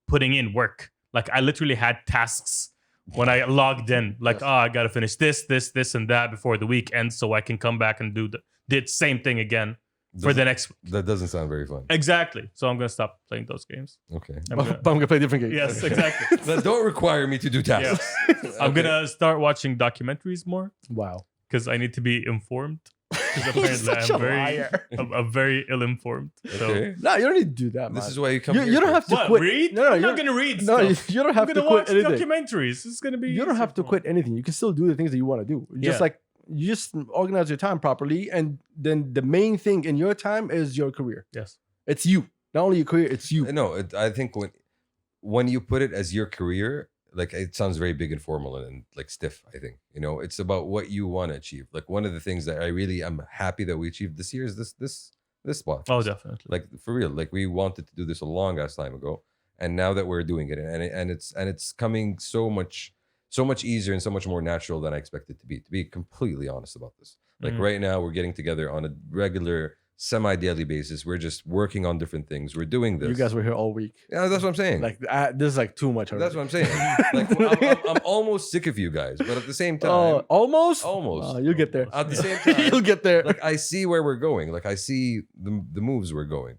putting in work. Like I literally had tasks when I logged in. Like, Yes. I gotta finish this, and that before the week ends, so I can come back and do the same thing again for the next. That doesn't sound very fun. Exactly. So I'm gonna stop playing those games. Okay. I'm But gonna- I'm gonna play different games. yes, exactly. That don't require me to do tasks. I'm Okay. gonna start watching documentaries more Wow. because I need to be informed. Because You're apparently such a I'm very, liar. I'm very ill-informed. So Okay. No, you don't need to do that, man. This is why you come here. You don't have to what? quit. Read? No, I'm you not don't, gonna read. no, stuff. you don't I'm have to gonna quit watch anything. documentaries. It's gonna be. You don't easy have to for quit anything. You can still do the things that you want to do. Just Yeah. like you just organize your time properly, and then the main thing in your time is your career. me. Yes. It's you, not only your career. It's you. No, I think when you put it as your career, like it sounds very big and formal and like stiff. I think it's about what you want to achieve. Like one of the things that I really am happy that we achieved this year is this spot. Oh, definitely. Like for real. Like we wanted to do this a long ass time ago, and now that we're doing it, and it's coming so much easier and so much more natural than I expected to be. To be completely honest about this, like Mhm. right now we're getting together on a regular, semi-daily basis. We're just working on different things. We're doing this. You guys were here all week. Yeah, that's what I'm saying. Like this is like too much. Already. That's what I'm saying. Like I'm almost sick of you guys, but at the same time, Almost. almost. You'll get there. At the same time, You'll get there. like I see where we're going. Like I see the moves we're going.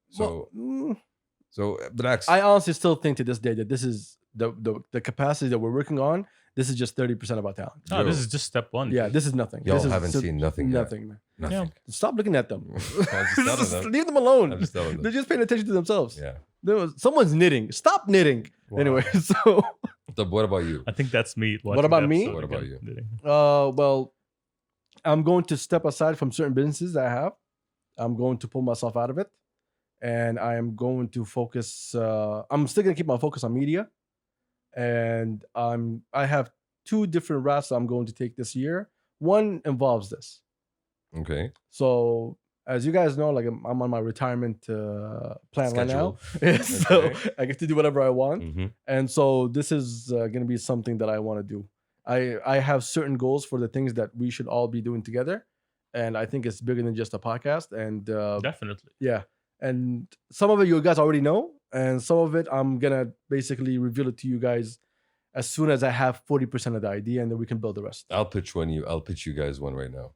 So Well, relax. I honestly still think to this day that this is the capacity that we're working on. This is just 30% of our talent. Oh, Yo. this is just step one. Yeah, this is nothing. Y'all This is haven't seen nothing yet. Nothing, man. Nothing. Stop looking at them. I'm just telling Just them. leave them alone. I'm just telling They're them. just paying attention to themselves. Yeah. Someone's knitting. Stop knitting. Wow. Anyway, so So what about you? I think that's me. What about me? What about you? well, I'm going to step aside from certain businesses that I have. I'm going to pull myself out of it, and I am going to focus. I'm still going to keep my focus on media, and I have 2 different routes that I'm going to take this year. One involves this. Okay. So as you guys know, like I'm on my retirement plan right now, Schedule. so Okay. I get to do whatever I want. Mhm. And so this is going to be something that I want to do. I have certain goals for the things that we should all be doing together, and I think it's bigger than just a podcast. And Definitely. yeah, and some of it you guys already know, and some of it I'm gonna basically reveal it to you guys as soon as I have 40% of the idea, and then we can build the rest. I'll pitch you guys one right now.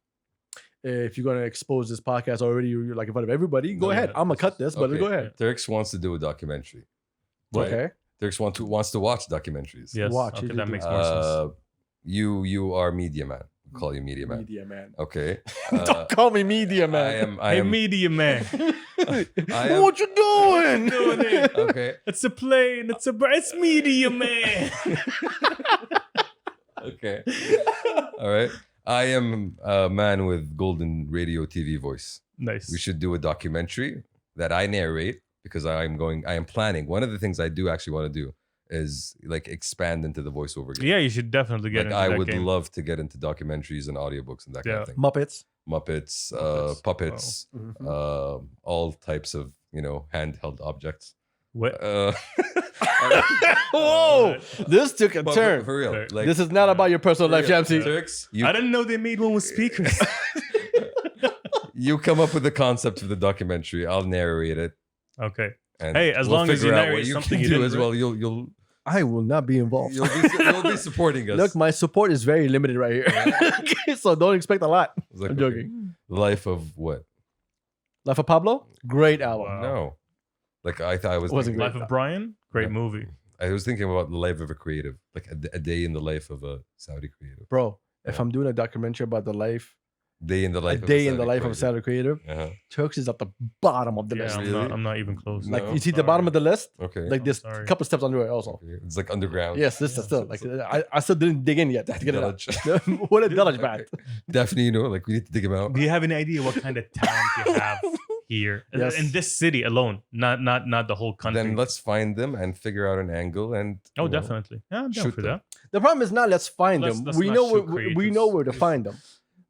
If you're gonna expose this podcast already, you're like in front of everybody, go No, ahead. yeah, I'm gonna this cut is- this, but okay. go ahead. Turks wants to do a documentary. Right? Okay. Turks wants to watch documentaries. Yes. Watch, Okay, you that do. makes more sense. You are media man. We'll call you media man. Media man. Okay. Don't call me media man. I Hey, am. media man. I am- What you doing? Doing it. Okay. It's a plane. It's media man. Okay. All right. I am a man with golden radio TV voice. Nice. We should do a documentary that I narrate because I am planning. One of the things I do actually want to do is like expand into the voiceover game. Yeah, you should definitely get Like into I that would game. love to get into documentaries and audiobooks and that kind Yeah. of thing. Muppets. Muppets, Muppets. puppets, Mhm. all types of handheld objects. What? Whoa! This took a But turn. for real. Okay. Like This is not about your personal life, Shamsi. Turks, I didn't know they made one with speakers. you come up with the concept of the documentary. I'll narrate it. Okay. And Hey, as long as figure you out narrate what you something can you do didn't as well. You'll I will not be involved. you'll be supporting us. Look, my support is very limited right here. Okay, so don't expect a lot. It's like, I'm okay, joking. Life of what? Life of Pablo, great album. Wow. No. Like I thought I was Wasn't thinking, Life of Brian, great Yeah. movie. I was thinking about the life of a creative, like a day in the life of a Saudi creative. Bro, if Yeah. I'm doing a documentary about the life, Day in the life. a of day a in the Saudi life of a creative. Saudi creative, Uh-huh. Turks is at the bottom of the Yeah, list. Really? I'm not even close. No. Like you I'm see the sorry. bottom of the list, Okay. like I'm this sorry. couple steps under it also. Okay. It's like underground. Yes, this is still like I still didn't dig in yet. I have to get it out. Delage. What a delage, man. Definitely, like we need to dig him out. Do you have any idea what kind of talent you have here Yes. in this city alone? Not the whole country. Then let's find them and figure out an angle and oh, you know, definitely. Yeah, I'm down shoot for them. that. The problem is not let's find Let's- them. let's We not know shoot we know creatives. where to find them,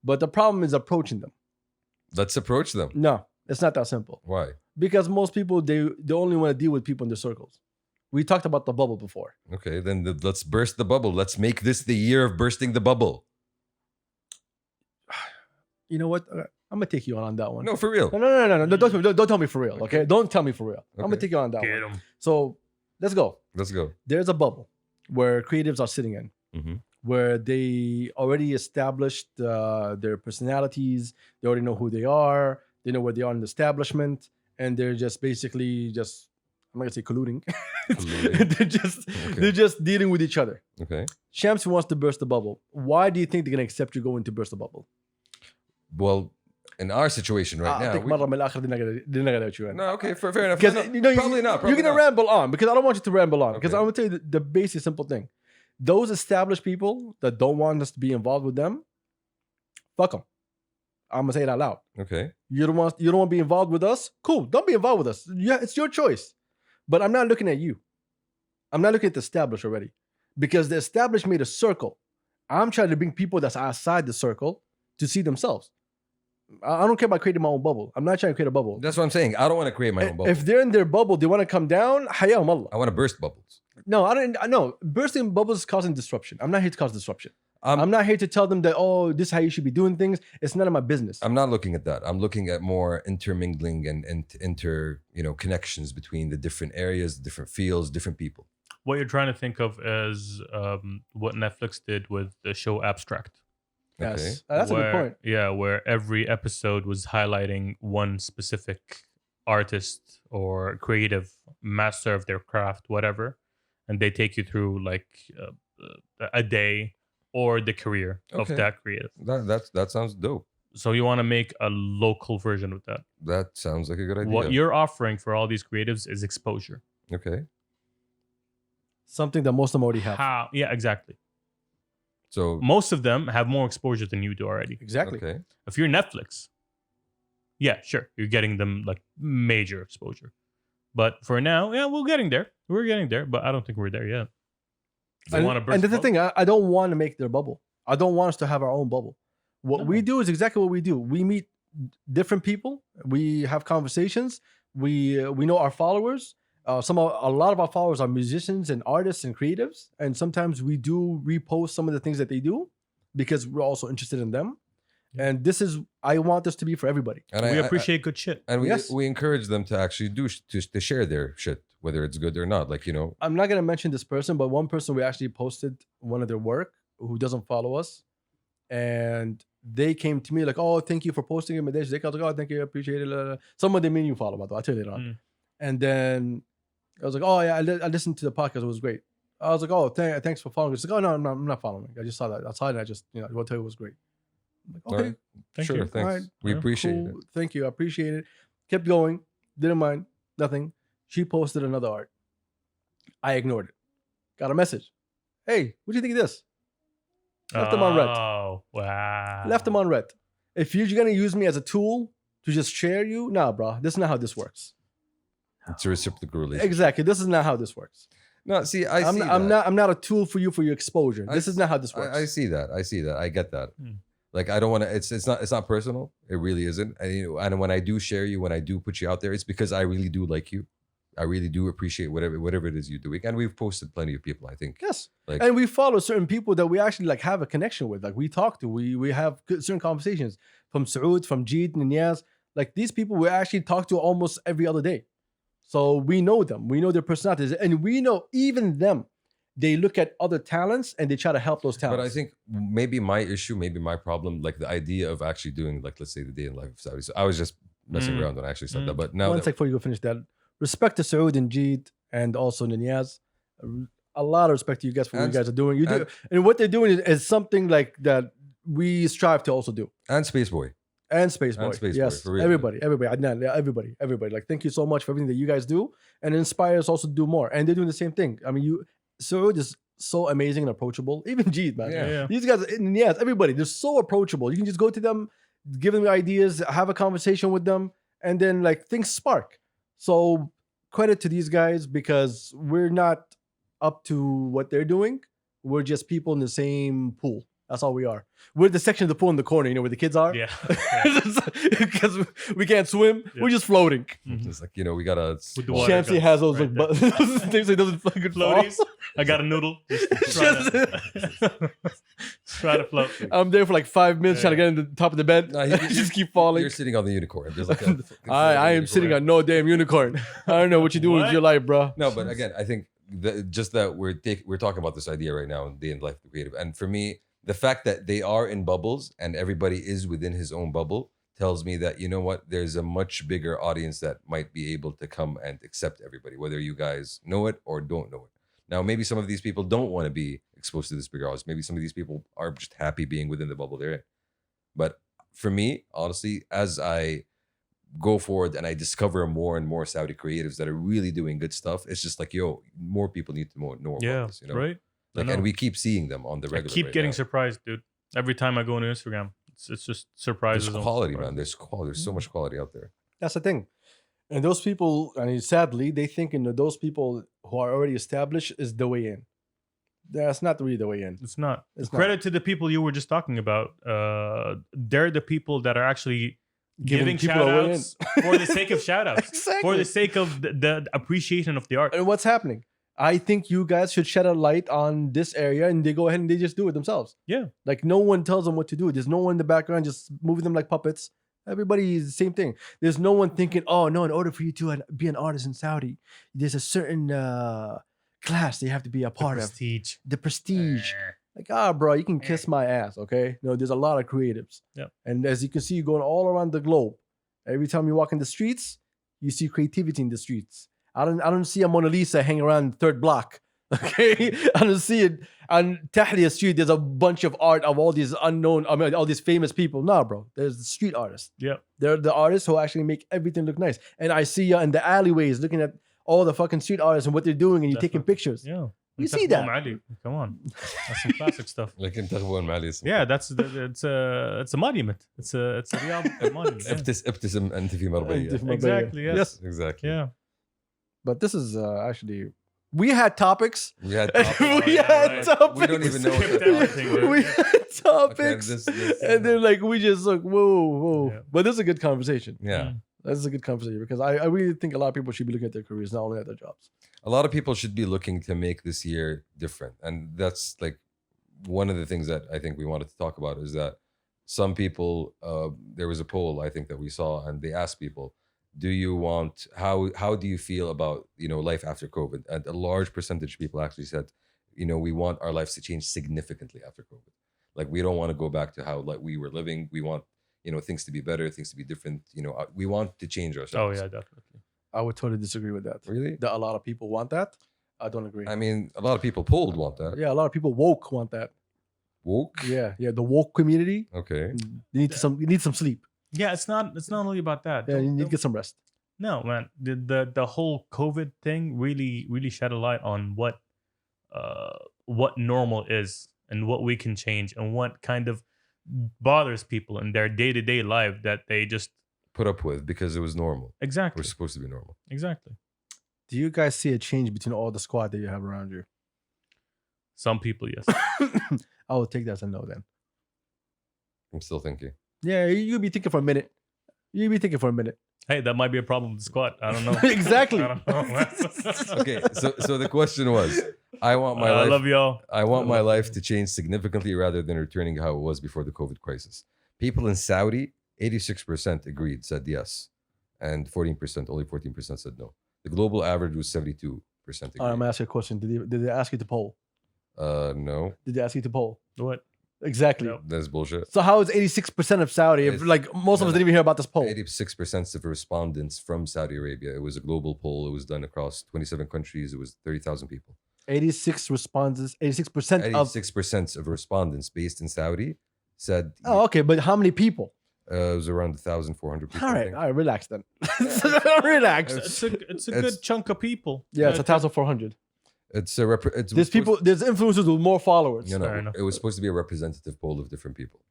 but the problem is approaching them. Let's approach them. No, it's not that simple. Why? Because most people they only want to deal with people in their circles. We talked about the bubble before. Okay, then let's burst the bubble. Let's make this the year of bursting the bubble. You know what? I'm gonna take you on that one. No, for real. No. Don't tell me for real. Okay, don't tell me for real. I'm gonna Okay. take you on that Get one. 'em. So let's go. Let's go. There's a bubble where creatives are sitting in, Mhm. where they already established their personalities. They already know who they are. They know where they are in the establishment, and they're just basically just I'm not gonna say colluding. Colluding. They're just dealing with each other. Okay. Shams wants to burst the bubble. Why do you think they're gonna accept you going to burst the bubble? Well, in our situation right now. أعطيك مرة من الآخر دي نقدر let you in. No, okay, fair enough. Because No, you know, probably not. You're Probably gonna not. ramble on because I don't want you to ramble on. Because Okay. I'm gonna tell you the basic simple thing. Those established people that don't want us to be involved with them, fuck them. I'm gonna say it out loud. Okay. You don't want to be involved with us? Cool. Don't be involved with us. Yeah, it's your choice. But I'm not looking at you. I'm not looking at the established already. Because the established made a circle. I'm trying to bring people that's outside the circle to see themselves. I don't care about creating my own bubble. I'm not trying to create a bubble. That's what I'm saying. I don't want to create my own bubble. If they're in their bubble, they want to come down. Hayam Allah. I want to burst bubbles. No, I don't. No, bursting bubbles is causing disruption. I'm not here to cause disruption. I'm I'm not here to tell them that this is how you should be doing things. It's none of my business. not looking at that. I'm looking at more intermingling and connections between the different areas, different fields, different people. What you're trying to think of is what Netflix did with the show Abstract. Yes, Okay. that's a good where- point. Yeah, where every episode was highlighting one specific artist or creative master of their craft, whatever, and they take you through like a day or the career of Okay. that creative. That sounds dope. So you want to make a local version of that. That sounds like a good idea. What you're offering for all these creatives is exposure. Okay. Something that most of them already have. How? Yeah, exactly. So Most of them have more exposure than you do already. Exactly. okay. If you're Netflix, yeah, sure, you're getting them like major exposure. But for now, yeah, we're getting there. We're getting there, but I don't think we're there yet. They want to burst And that's the bubble. thing. I don't want to make their bubble. I don't want us to have our own bubble. What we No. do is exactly what we do. We meet different people. We have conversations. We know our followers. A lot of our followers are musicians and artists and creatives, and sometimes we do repost some of the things that they do because we're also interested in them. And I want this to be for everybody. And We appreciate good shit. and Yes. we encourage them to actually to share their shit, whether it's good or not. Like I'm not gonna mention this person, but one person we actually posted one of their work who doesn't follow us, and they came to me like, "Oh, thank you for posting it." I was like, "Oh, thank you, I appreciate it." Someone they mean you follow, by the way. I'll tell you later on. Mm. And then I was like, "Oh yeah, I listened to the podcast. It was great." I was like, "Oh, thanks for following." She's like, "Oh no, I'm not following. I just saw that outside, and I just I want to tell you it was great." I'm like, okay, Alright. Thank sure, you. thanks. Alright. We Yeah, appreciate cool. it. Thank you, I appreciate it. Kept going, didn't mind, nothing. She posted another art. I ignored it. Got a message. Hey, what do you think of this? Left them on red. Oh, wow. Left them on red. If you're gonna use me as a tool to just share you. Nah, bro, this is not how this works. It's a reciprocal relationship. Exactly, this is not how this works. No, see, I'm not a tool for you for your exposure. This is not how this works. I see that. I get that. Hmm. Like I don't want to. It's not personal. It really isn't. And when I do share you, when I do put you out there, it's because I really do like you. I really do appreciate whatever it is you're doing. And we've posted plenty of people, I think. Yes. Like, And we follow certain people that we actually like have a connection with. Like we talk to, we have certain conversations from Saud, from Jeet, and Niaz. Like these people we actually talk to almost every other day. So we know them. We know their personalities. And we know even them. They look at other talents and they try to help those talents. but I think maybe my issue, maybe my problem, like the idea of actually doing, like, let's say the day in life of Saudi. So I was just messing around when I actually said that. But now One sec before you go finish that. Respect to Saud and Jeet and also Niaz. A lot of respect to you guys for what you guys are doing. And what they're doing is something like that we strive to also do. and Space Boy. And Space Boy. And Space Boy, Yes. for real. Everybody. Adnan, yeah, everybody. Like, thank you so much for everything that you guys do. And it inspires us also to do more. And they're doing the same thing. I mean, Saud is so amazing and approachable. Even Jeet, man. Yeah. Yeah. These guys, yes, everybody, they're so approachable. You can just go to them, give them ideas, have a conversation with them, and then like things spark. So credit to these guys because we're not up to what they're doing. We're just people in the same pool. That's all we are. We're the section of the pool in the corner, you know, where the kids are. Yeah. Because we can't swim. Yeah. We're just floating. Mhm. It's like, we gotta. With the water Shamsi guns has those right like things that doesn't fucking fall. Floaties. I got a noodle. Just try to float. I'm there for like 5 minutes trying to get in the top of the bed. No, I just keep falling. You're sitting on the unicorn. There's like a I am sitting on no damn unicorn. I don't know what you're doing with What? your life, bro. No, but again, I think just that we're talking about this idea right now, day in life of the creative, and for me, the fact that they are in bubbles and everybody is within his own bubble tells me that, you know what, there's a much bigger audience that might be able to come and accept everybody, whether you guys know it or don't know it. Now, maybe some of these people don't want to be exposed to this bigger audience. Maybe some of these people are just happy being within the bubble they're in. But for me, honestly, as I go forward and I discover more and more Saudi creatives that are really doing good stuff, it's just like, more people need to know about Yeah, this, right. Like, I and know. we keep seeing them on the I regular. keep right getting now. surprised, dude. Every time I go on Instagram, it's just surprises. There's on quality, surprises. man. There's quality. There's so much quality out there. That's the thing. And those people, I mean, sadly, they think those people who are already established is the way in. That's not really the way in. It's not. It's not. Credit to the people you were just talking about. They're the people that are actually giving people shout a way outs for the sake of shout outs. Exactly. For the sake of the appreciation of the art. And what's happening? I think you guys should shed a light on this area and they go ahead and they just do it themselves. Yeah. Like no one tells them what to do. There's no one in the background just moving them like puppets. Everybody is the same thing. There's no one thinking, oh no, in order for you to be an artist in Saudi, there's a certain class that you have to be a part of. Prestige. The prestige. Like, bro, you can kiss my ass, okay? No, there's a lot of creatives. Yep. And as you can see, going all around the globe, every time you walk in the streets, you see creativity in the streets. I don't see a Mona Lisa hanging around the third block. Okay, I don't see it on Tahliya Street. There's a bunch of art of all these all these famous people. Nah, bro, there's the street artists. Yep. They're the artists who actually make everything look nice. And I see you in the alleyways looking at all the fucking street artists and what they're doing, and you're taking Definitely. pictures. Yeah. You see that? Ali. Come on. That's some classic stuff. Like in تغبون معلي اسمه. Yeah, it's a monument. It's a real monument. Yeah. ابتسم انت في مربيه. أنت في مربية. Exactly. Yes. Exactly. Yeah. But this is actually, we had topics. We had We topics. had right. topics. We don't even know. Skipped what everything, dude. We had topics. this- And then like we just like, whoa. Yeah. But this is a good conversation. Yeah. This is a good conversation because I really think a lot of people should be looking at their careers, not only at their jobs. A lot of people should be looking to make this year different. And that's like one of the things that I think we wanted to talk about is that some people, there was a poll I think that we saw, and they asked people, do you want, how do you feel about, life after COVID? And a large percentage of people actually said, we want our lives to change significantly after COVID. Like, we don't want to go back to how like we were living. We want, things to be better, things to be different. We want to change ourselves. Oh yeah, definitely. I would totally disagree with that. Really? That a lot of people want that. I don't agree. I mean, a lot of people polled want that. Yeah, a lot of people woke want that. Woke? Yeah, the woke community. Okay. You need some sleep. Yeah, it's not only about that. Yeah, you need to get some rest. No, man. The whole COVID thing really shed a light on what normal is and what we can change and what kind of bothers people in their day-to-day life that they just put up with because it was normal. Exactly. We're supposed to be normal. Exactly. Do you guys see a change between all the squad that you have around you? Some people, yes. I will take that as a no then. I'm still thinking. Yeah, you'll be thinking for a minute. You'll be thinking for a minute. Hey, that might be a problem with the squad. I don't know. Exactly. I don't know. Okay, so the question was, I want my I life. love y'all. I want my life to change significantly rather than returning how it was before the COVID crisis. People in Saudi, 86% agreed, said yes, and 14%, only 14% said no. The global average was 72% agreed. I'm gonna ask you a question. Did they ask you to poll? No, Did they ask you to poll? What? Exactly. Nope. that's bullshit. So how is 86% of Saudi? If It's- like most of us didn't even hear about this poll. 86% of respondents from Saudi Arabia. It was a global poll. It was done across 27 countries. It was 30,000 people. 86 responses. 86% of. 86% of respondents based in Saudi said Oh, okay. But how many people? it was around 1,400 people. All I right. think. All right. Relax then. Relax. It's a It's- good chunk of people. Yeah, it's 1,400. It's a it's There's people. There's influencers with more followers. You Fair know, enough. it was supposed to be a representative poll of different people.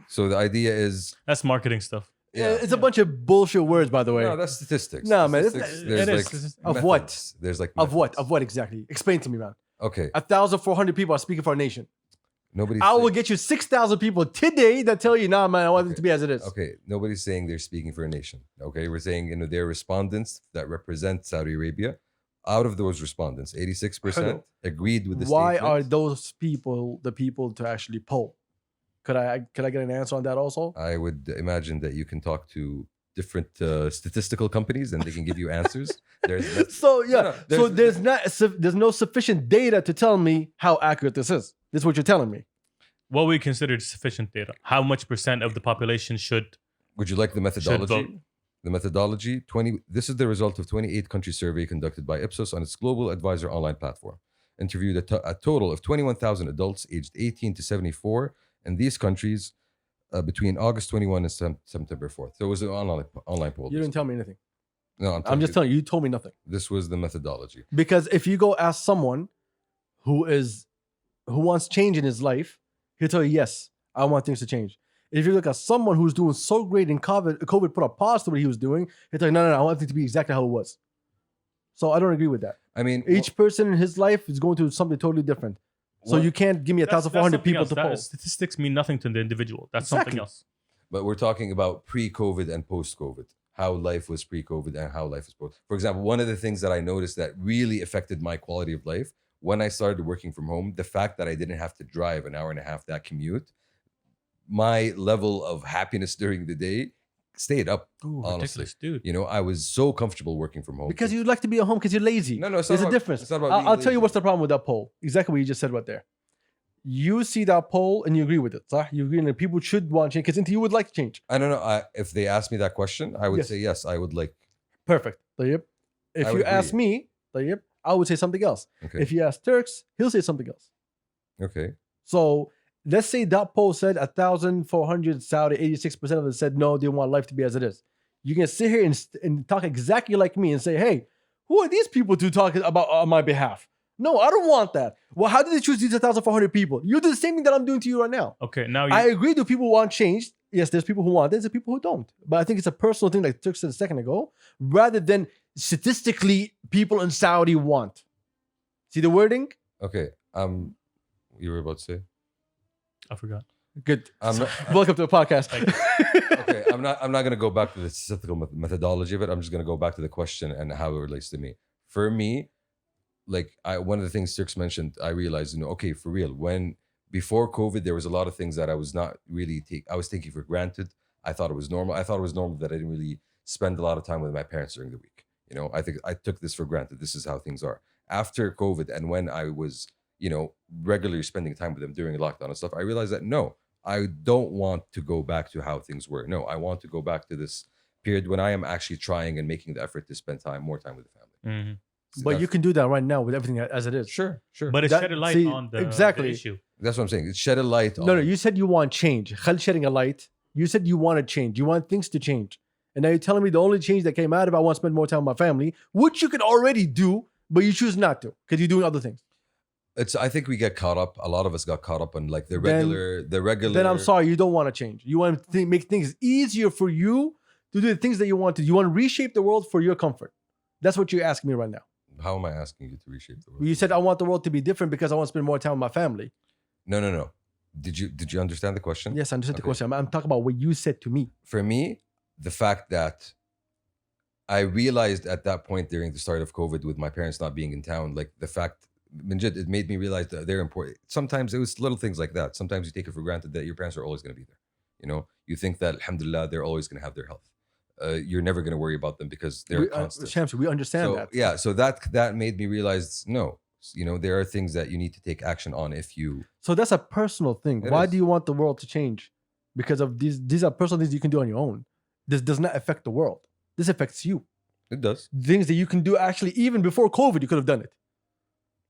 So the idea is, That's marketing stuff. Yeah, it's a bunch of bullshit words, by the way. No, that's statistics. No, man, Statistics, it's- there's it like is. Of what? methods. There's like Of what? methods. Of what exactly? Explain to me, man. Okay, 1,400 people are speaking for our nation. nobody's. I will saying- get you 6,000 people today that tell you, nah, man, I want it Okay. to be as it is. Okay, nobody's saying they're speaking for a nation. Okay, we're saying they're respondents that represent Saudi Arabia. Out of those respondents, 86% agreed with the Why statement. are those people the people to actually poll? Could I get an answer on that also? I would imagine that you can talk to different statistical companies and they can give you answers. There's So yeah, no, so there's- there's no sufficient data to tell me how accurate this is. This is what you're telling me. What we consider sufficient data. How much percent of the population should Would you like the vote. methodology? The methodology, 20. This is the result of 28 country survey conducted by Ipsos on its Global Advisor online platform. Interviewed a total of 21,000 adults aged 18 to 74 in these countries between August 21 and September 4th. So it was an online poll. You didn't tell me anything. No, I'm just telling you. You told me nothing. This was the methodology. Because if you go ask someone who wants change in his life, he'll tell you, yes, I want things to change. If you look at someone who's doing so great in COVID put a pause to what he was doing, he'll tell you, no, I want it to be exactly how it was. So I don't agree with that. I mean, Each person in his life is going through something totally different. So Well, you can't give me 1,400 people to poll. Statistics mean nothing to the individual. That's Exactly. something else. but we're talking about pre-COVID and post-COVID. How life was pre-COVID and how life is post. For example, one of the things that I noticed that really affected my quality of life when I started working from home, the fact that I didn't have to drive an hour and a half that commute, my level of happiness during the day stayed up. Ooh, Honestly. ridiculous, dude. You know, I was so comfortable working from home. Because you like to be at home because you're lazy. No, it's There's not a about- difference. it's not about I'll being tell you lazy. what's the problem with that poll. Exactly what you just said right there. You see that poll and you agree with it. Huh? You agree that people should want change because you would like change. I don't know. If they asked me that question, I would Yes. say yes. I would like. Perfect. Tayyip. If I you would ask agree. me, Tayyip, I would say something else. Okay. If you ask Turks, he'll say something else. Okay. So let's say that poll said 1,400 Saudi, 86% of them said no, they want life to be as it is. You can sit here and talk exactly like me and say, hey, who are these people to talk about on my behalf? No, I don't want that. Well, how did they choose these 1,400 people? You do the same thing that I'm doing to you right now. Okay, now you, I agree that people want change. Yes, there's people who want it. There's people who don't. But I think it's a personal thing, like Turk said a second ago, rather than statistically people in Saudi want. See the wording? Okay. You were about to say. I forgot. Good. I'm not, Welcome to the podcast. okay. I'm not going to go back to the statistical methodology of it. I'm just going to go back to the question and how it relates to me. For me, like one of the things Turks mentioned, I realized, okay, for real, when before COVID, there was a lot of things that I was not really I was taking for granted. I thought it was normal. I thought it was normal that I didn't really spend a lot of time with my parents during the week. I think I took this for granted. This is how things are. After COVID and when I was, regularly spending time with them during lockdown and stuff, I realized that no, I don't want to go back to how things were. No, I want to go back to this period when I am actually trying and making the effort to spend more time with the family. Mhm. So But you that's- can do that right now with everything as it is. sure. But it That- shed a light see, on the exactly. issue. That's what I'm saying. It shed a light on. No, you said you want change. Khalid shedding a light. You said you want to change. You want things to change. And now you're telling me the only change that came out of it, I want to spend more time with my family, which you could already do, but you choose not to because you're doing other things. I think we get caught up. A lot of us got caught up on like the Then- regular. Then I'm sorry, you don't want to change. You want to make things easier for you to do the things that you want to. You want to reshape the world for your comfort. That's what you're asking me right now. How am I asking you to reshape the world? You said I want the world to be different because I want to spend more time with my family. No. Did you understand the question? Yes, I understood the Okay. question. I'm talking about what you said to me. For me, the fact that I realized at that point during the start of COVID with my parents not being in town, like the fact, Minjid, it made me realize that they're important. Sometimes it was little things like that. Sometimes you take it for granted that your parents are always going to be there. You know, you think that, alhamdulillah, they're always going to have their health. You're never going to worry about them because they're constant. Shamsi, we understand So, that. yeah, so that made me realize, no, you know, there are things that you need to take action on if you. So that's a personal thing. It Why is. do you want the world to change? Because of these are personal things you can do on your own. This does not affect the world. This affects you. It does. Things that you can do actually even before COVID, you could have done it.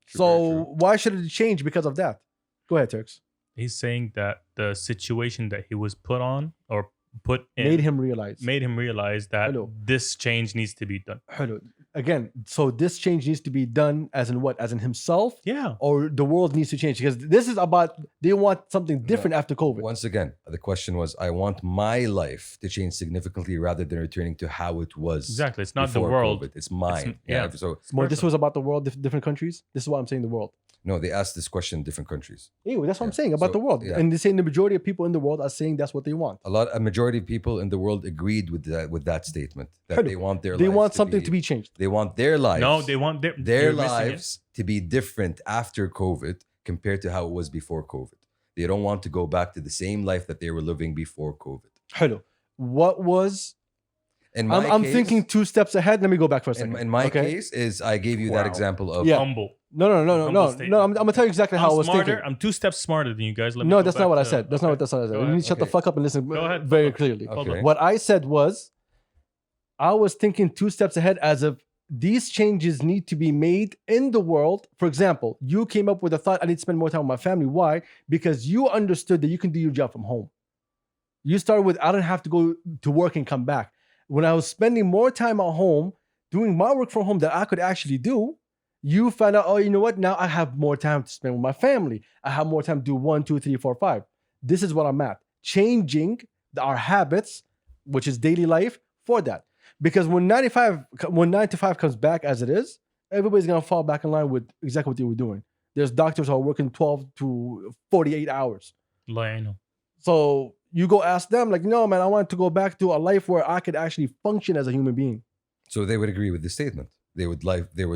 True, very So true. why should it change because of that? Go ahead, Turks. He's saying that the situation that he was put on or put in Made him realize. made him realize that Hello. this change needs to be done. Hello. Again, so this change needs to be done as in what? As in himself? Yeah. Or the world needs to change? Because this is about they want something different after COVID. Once again, the question was, I want my life to change significantly rather than returning to how it was. Exactly. It's not the before world. COVID. It's mine. yeah. So More, this was about the world, different countries. This is what I'm saying. The world. no, they asked this question in different countries. Anyway, that's what I'm Yeah. saying about So, the world. yeah. And they're saying the majority of people in the world are saying that's what they want. A majority of people in the world agreed with that statement that Hello. they want their They lives want something to be changed. They want their lives. No, they want their you're missing it. lives to be different after COVID compared to how it was before COVID. They don't want to go back to the same life that they were living before COVID. Hello. What was In my I'm case, thinking 2 steps ahead. Let me go back for a second. in my okay? case is I gave you that Wow. example of Yeah. Humble. No. Humble I'm statement. gonna tell you exactly how I I'm was smarter. thinking. I'm 2 steps smarter than you guys. Let me No, go that's back not what I to- said. That's not what I said. Go You ahead. need to shut the Okay. fuck up and listen Go ahead. very Fuck up. clearly. Okay. What I said was, I was thinking 2 steps ahead as if these changes need to be made in the world. For example, you came up with a thought, I need to spend more time with my family. Why? Because you understood that you can do your job from home. You started with, I don't have to go to work and come back. When I was spending more time at home, doing my work from home that I could actually do, you found out, oh, you know what? Now I have more time to spend with my family. I have more time to do 1, 2, 3, 4, 5. This is what I'm at. Changing our habits, which is daily life, for that. Because when 9 to 5 comes back as it is, everybody's gonna fall back in line with exactly what they were doing. There's doctors who are working 12 to 48 hours. I know. So you go ask them, like, no, man, I want to go back to a life where I could actually function as a human being. So they would agree with the statement. They would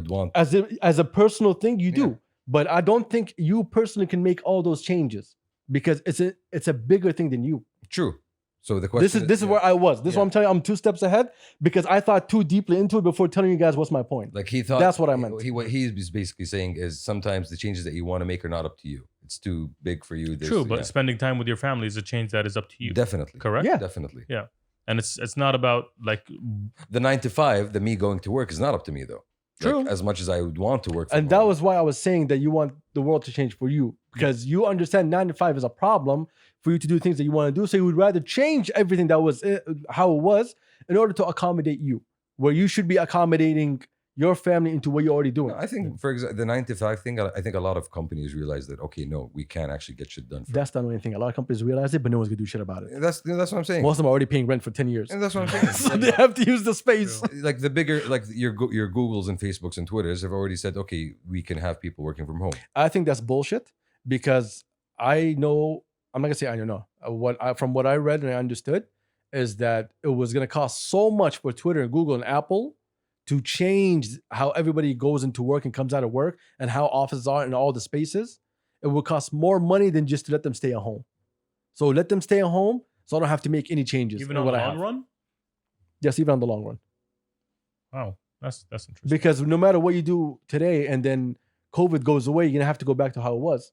want. As a personal thing, you Yeah. do. But I don't think you personally can make all those changes because it's a bigger thing than you. True. So the question This is yeah. where I was. This is Yeah. what I'm telling you. I'm 2 steps ahead because I thought too deeply into it before telling you guys what's my point. Like he thought. That's what I meant. What he's basically saying is sometimes the changes that you want to make are not up to you. It's too big for you. There's- True, but yeah. spending time with your family is a change that is up to you. Definitely. Correct? Yeah. Definitely. And it's not about like The 9 to 5, the me going to work is not up to me though. True. Like, as much as I would want to work. From And that home. was why I was saying that you want the world to change for you because you understand 9 to 5 is a problem for you to do things that you want to do. So you would rather change everything that was how it was in order to accommodate you, where you should be accommodating your family into what you're already doing. No, I think, for example, the 9 to 5 thing, I think a lot of companies realize that, okay, no, we can't actually get shit done. That's not the only thing. A lot of companies realize it, but no one's gonna do shit about it. That's what I'm saying. Most of them are already paying rent for 10 years. And that's what I'm saying. So they have to use the space. True. Like the bigger, like your Googles and Facebooks and Twitters have already said, okay, we can have people working from home. I think that's bullshit because I know, I'm not gonna say I don't know. From what I read and I understood is that it was gonna cost so much for Twitter and Google and Apple to change how everybody goes into work and comes out of work and how offices are in all the spaces. It would cost more money than just to let them stay at home. So let them stay at home so I don't have to make any changes. even in on what the I long have. run. Yes, even on the long run. Wow, that's interesting. Because no matter what you do today and then COVID goes away, you're gonna have to go back to how it was,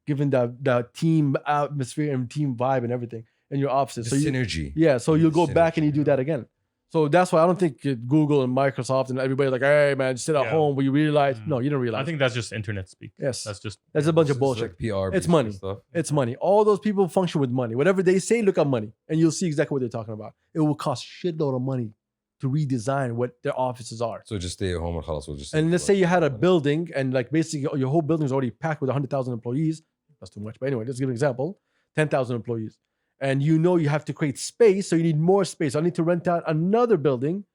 given the team atmosphere and team vibe and everything in your offices. The So synergy. so Yeah, you'll the go back and you synergy, do yeah. that again. So that's why I don't think Google and Microsoft and everybody like, hey man, just sit at Yeah. home. But you realize, Mm. no, you don't realize. I think that's just internet speak. Yes. That's just That's a bunch of It's bullshit. like PR. It's based money. Stuff. It's money. All those people function with money. Whatever they say, look up money, and you'll see exactly what they're talking about. It will cost shitload of money to redesign what their offices are. So just stay at home and khalas, we'll just. And let's say you had a building and like basically your whole building is already packed with 100,000 employees. That's too much. But anyway, let's give an example. 10,000 employees. and you have to create space, so you need more space. I need to rent out another building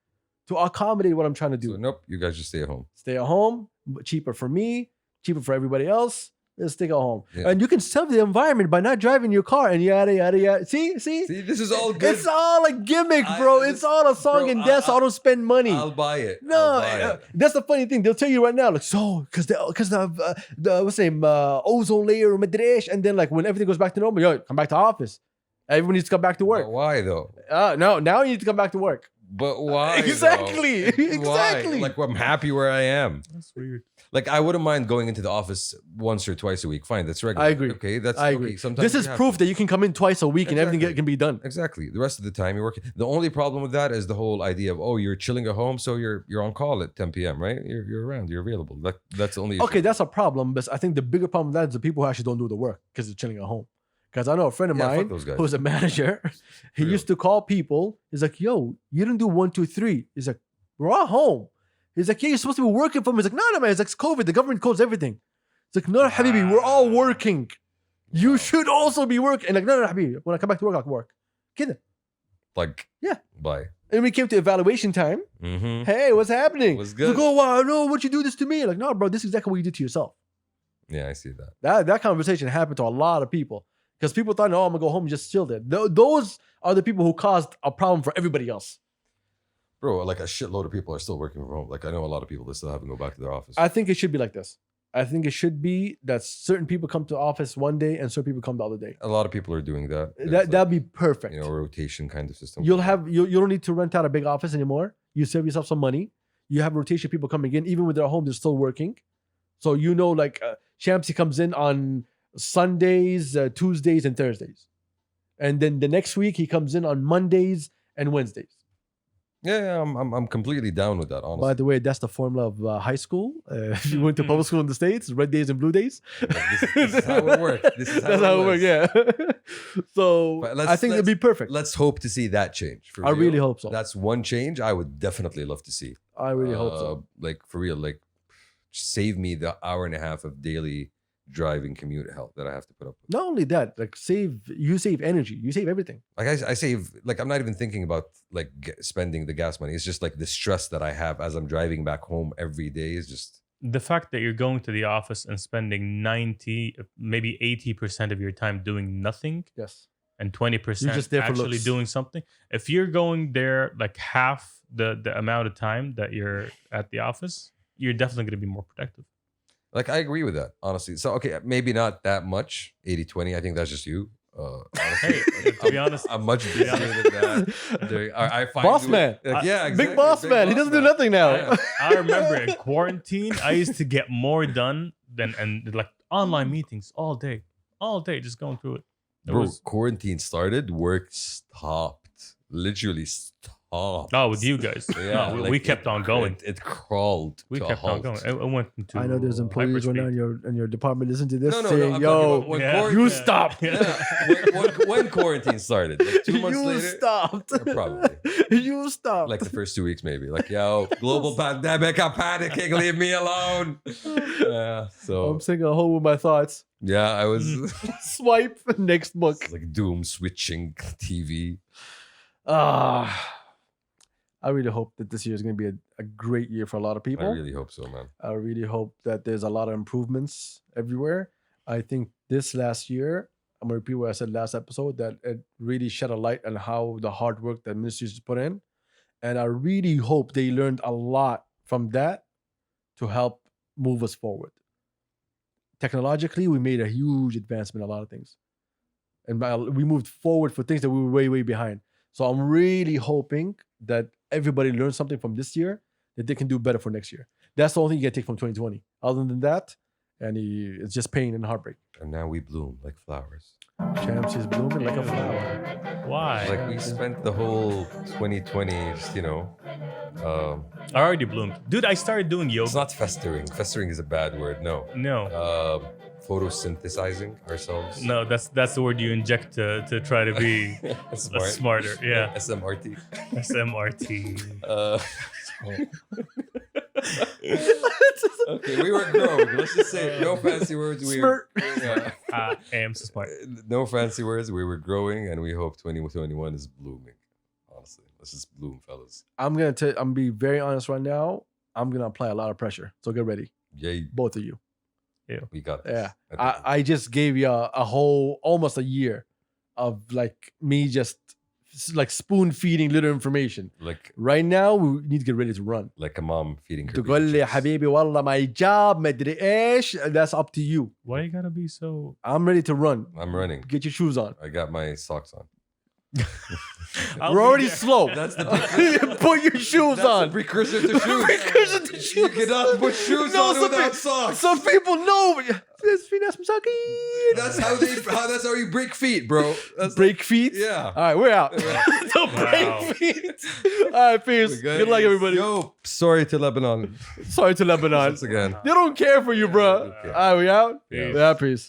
to accommodate what I'm trying to do. So nope, you guys just stay at home. Stay at home, but cheaper for me, cheaper for everybody else. Let's stay at home. Yeah. And you can save the environment by not driving your car and yada, yada, yada. See? See, this is all good. It's all a gimmick, bro. It's all a song bro, and dance. I don't spend money. I'll buy it. No, I'll buy it. that's the funny thing. They'll tell you right now, like, so, because the what's the name, ozone layer, madresh, and then like when everything goes back to normal, yo, come back to office. Everyone needs to come back to work. But why though? No, now you need to come back to work. But why? Exactly. Though? Exactly. Why? Like I'm happy where I am. That's weird. Like I wouldn't mind going into the office once or twice a week. Fine, that's regular. I agree. Okay, that's I agree. okay. Sometimes This is you have proof to. that you can come in twice a week and everything Exactly. can be done. Exactly. The rest of the time you're working. The only problem with that is the whole idea of you're chilling at home, so you're on call at 10 p.m. Right? You're around. You're available. That's the only issue. Okay, that's a problem, but I think the bigger problem with that is the people who actually don't do the work because they're chilling at home. Because I know a friend of Yeah, fuck mine those guys. who's a manager, he Real. used to call people. He's like, yo, you didn't do 1, 2, 3. He's like, we're all home. He's like, yeah, you're supposed to be working from. He's like, no, man. It's like, it's COVID. The government closed everything. It's like, no, Habibi, we're all working. You should also be working. And like, no, Habibi, when I come back to work, I'll work. Kid. Like Yeah. Bye. And we came to evaluation time. Mm-hmm. Hey, what's happening? What's He's good? like, oh, wow, no, what'd you do this to me? Like, no, bro, this is exactly what you did to yourself. Yeah, I see that. That conversation happened to a lot of people because people thought, no, I'm gonna go home and just chill there. Those are the people who caused a problem for everybody else. Bro, like a shitload of people are still working from home. Like I know a lot of people that still haven't go back to their office. I think it should be like this. I think it should be that certain people come to office one day and certain people come the other day. A lot of people are doing that. That'd be perfect. a rotation kind of system. You don't need to rent out a big office anymore. You save yourself some money. You have rotation people coming in, even when they're at home, they're still working. So like Shamsi comes in on Sundays, Tuesdays, and Thursdays, and then the next week he comes in on Mondays and Wednesdays. Yeah, I'm completely down with that. Honestly, By the way, that's the formula of high school. If you went to public school in the States, red days and blue days. This is how it works. This is That's how it works. Yeah. So But I think it'd be perfect. Let's hope to see that change. For I real. really hope so. That's one change I would definitely love to see. I really hope so. Like for real, like save me the hour and a half of daily driving commute help that I have to put up with. Not only that, like you save energy, you save everything. Like I save, like I'm not even thinking about like spending the gas money. It's just like the stress that I have as I'm driving back home every day is just. The fact that you're going to the office and spending 90, maybe 80% of your time doing nothing Yes. and 20% You're just there for actually looks. doing something. If you're going there like half the amount of time that you're at the office, you're definitely going to be more productive. Like I agree with that, honestly. So okay, maybe not that much, 80-20. I think that's just you. Honestly. Hey, to be honest, I'm much busier than that. I find Boss doing- man. like, yeah, exactly. Big boss Big man. He boss doesn't do man. nothing now. I remember in quarantine, I used to get more done than and like online meetings all day, just going through it. It Bro, was quarantine started, work stopped. Literally stopped. with you guys. Yeah, No, like, we kept on going. It crawled. We to a kept on halt. going. It went into. I know there's employees right now in your department listen to this No, saying, I'm yo, talking about when Yeah. quarantine- you stop. Yeah, when quarantine started, like 2 months You later, stopped. Yeah, probably. You stopped. like the first 2 weeks, maybe. Like, yo, global pandemic, I'm panicking, leave me alone. Yeah, I'm so sitting at home with my thoughts. yeah, I was Swipe next book. like doom switching TV. I really hope that this year is going to be a great year for a lot of people. I really hope so, man. I really hope that there's a lot of improvements everywhere. I think this last year, I'm going to repeat what I said last episode, that it really shed a light on how the hard work that ministries put in. And I really hope they learned a lot from that to help move us forward. Technologically, we made a huge advancement in a lot of things. And we moved forward for things that we were way, way behind. So I'm really hoping that everybody learns something from this year that they can do better for next year. That's the only thing you can take from 2020. Other than that, it's just pain and heartbreak. And now we bloom like flowers. Champs is blooming like a flower. Why? Like we spent the whole 2020 just, I already bloomed, dude. I started doing yoga. it's not festering. Festering is a bad word. No. No, Photosynthesizing ourselves. no, that's the word you inject to try to be Smart. smarter. Yeah, SMRT. SMRT. Uh, Okay, we were growing. Let's just say no fancy words. Smirk. Yeah. I am so smart. No fancy words. We were growing, and we hope 2021 is blooming. Honestly, let's just bloom, fellas. I'm gonna be very honest right now. I'm gonna apply a lot of pressure. So get ready, Yay, both of you. we got this. Yeah. I think I just gave you a whole almost a year of like me just like spoon feeding little information. like Right now we need to get ready to run. a mom feeding her. تقول لي baby chicks. حبيبي والله my job ما ادري ايش. That's up to you. Why you gotta be so? I'm ready to run. I'm running. Get your shoes on. I got my socks on. We're already slow. That's the Put your shoes That's on. the precursor to shoes. Precursor to You shoes. cannot put shoes No, on some without pe- socks. Some people know. في ناس مساكين. That's how you break feet, bro. That's Break feet. yeah. All right, we're out. Yeah. Don't Wow. break feet. All right, peace. Good luck, everybody. Yo, sorry to Lebanon Sorry to Lebanon. once again. They don't care for you, bro. Okay. All right, we out? Peace. Yeah, peace.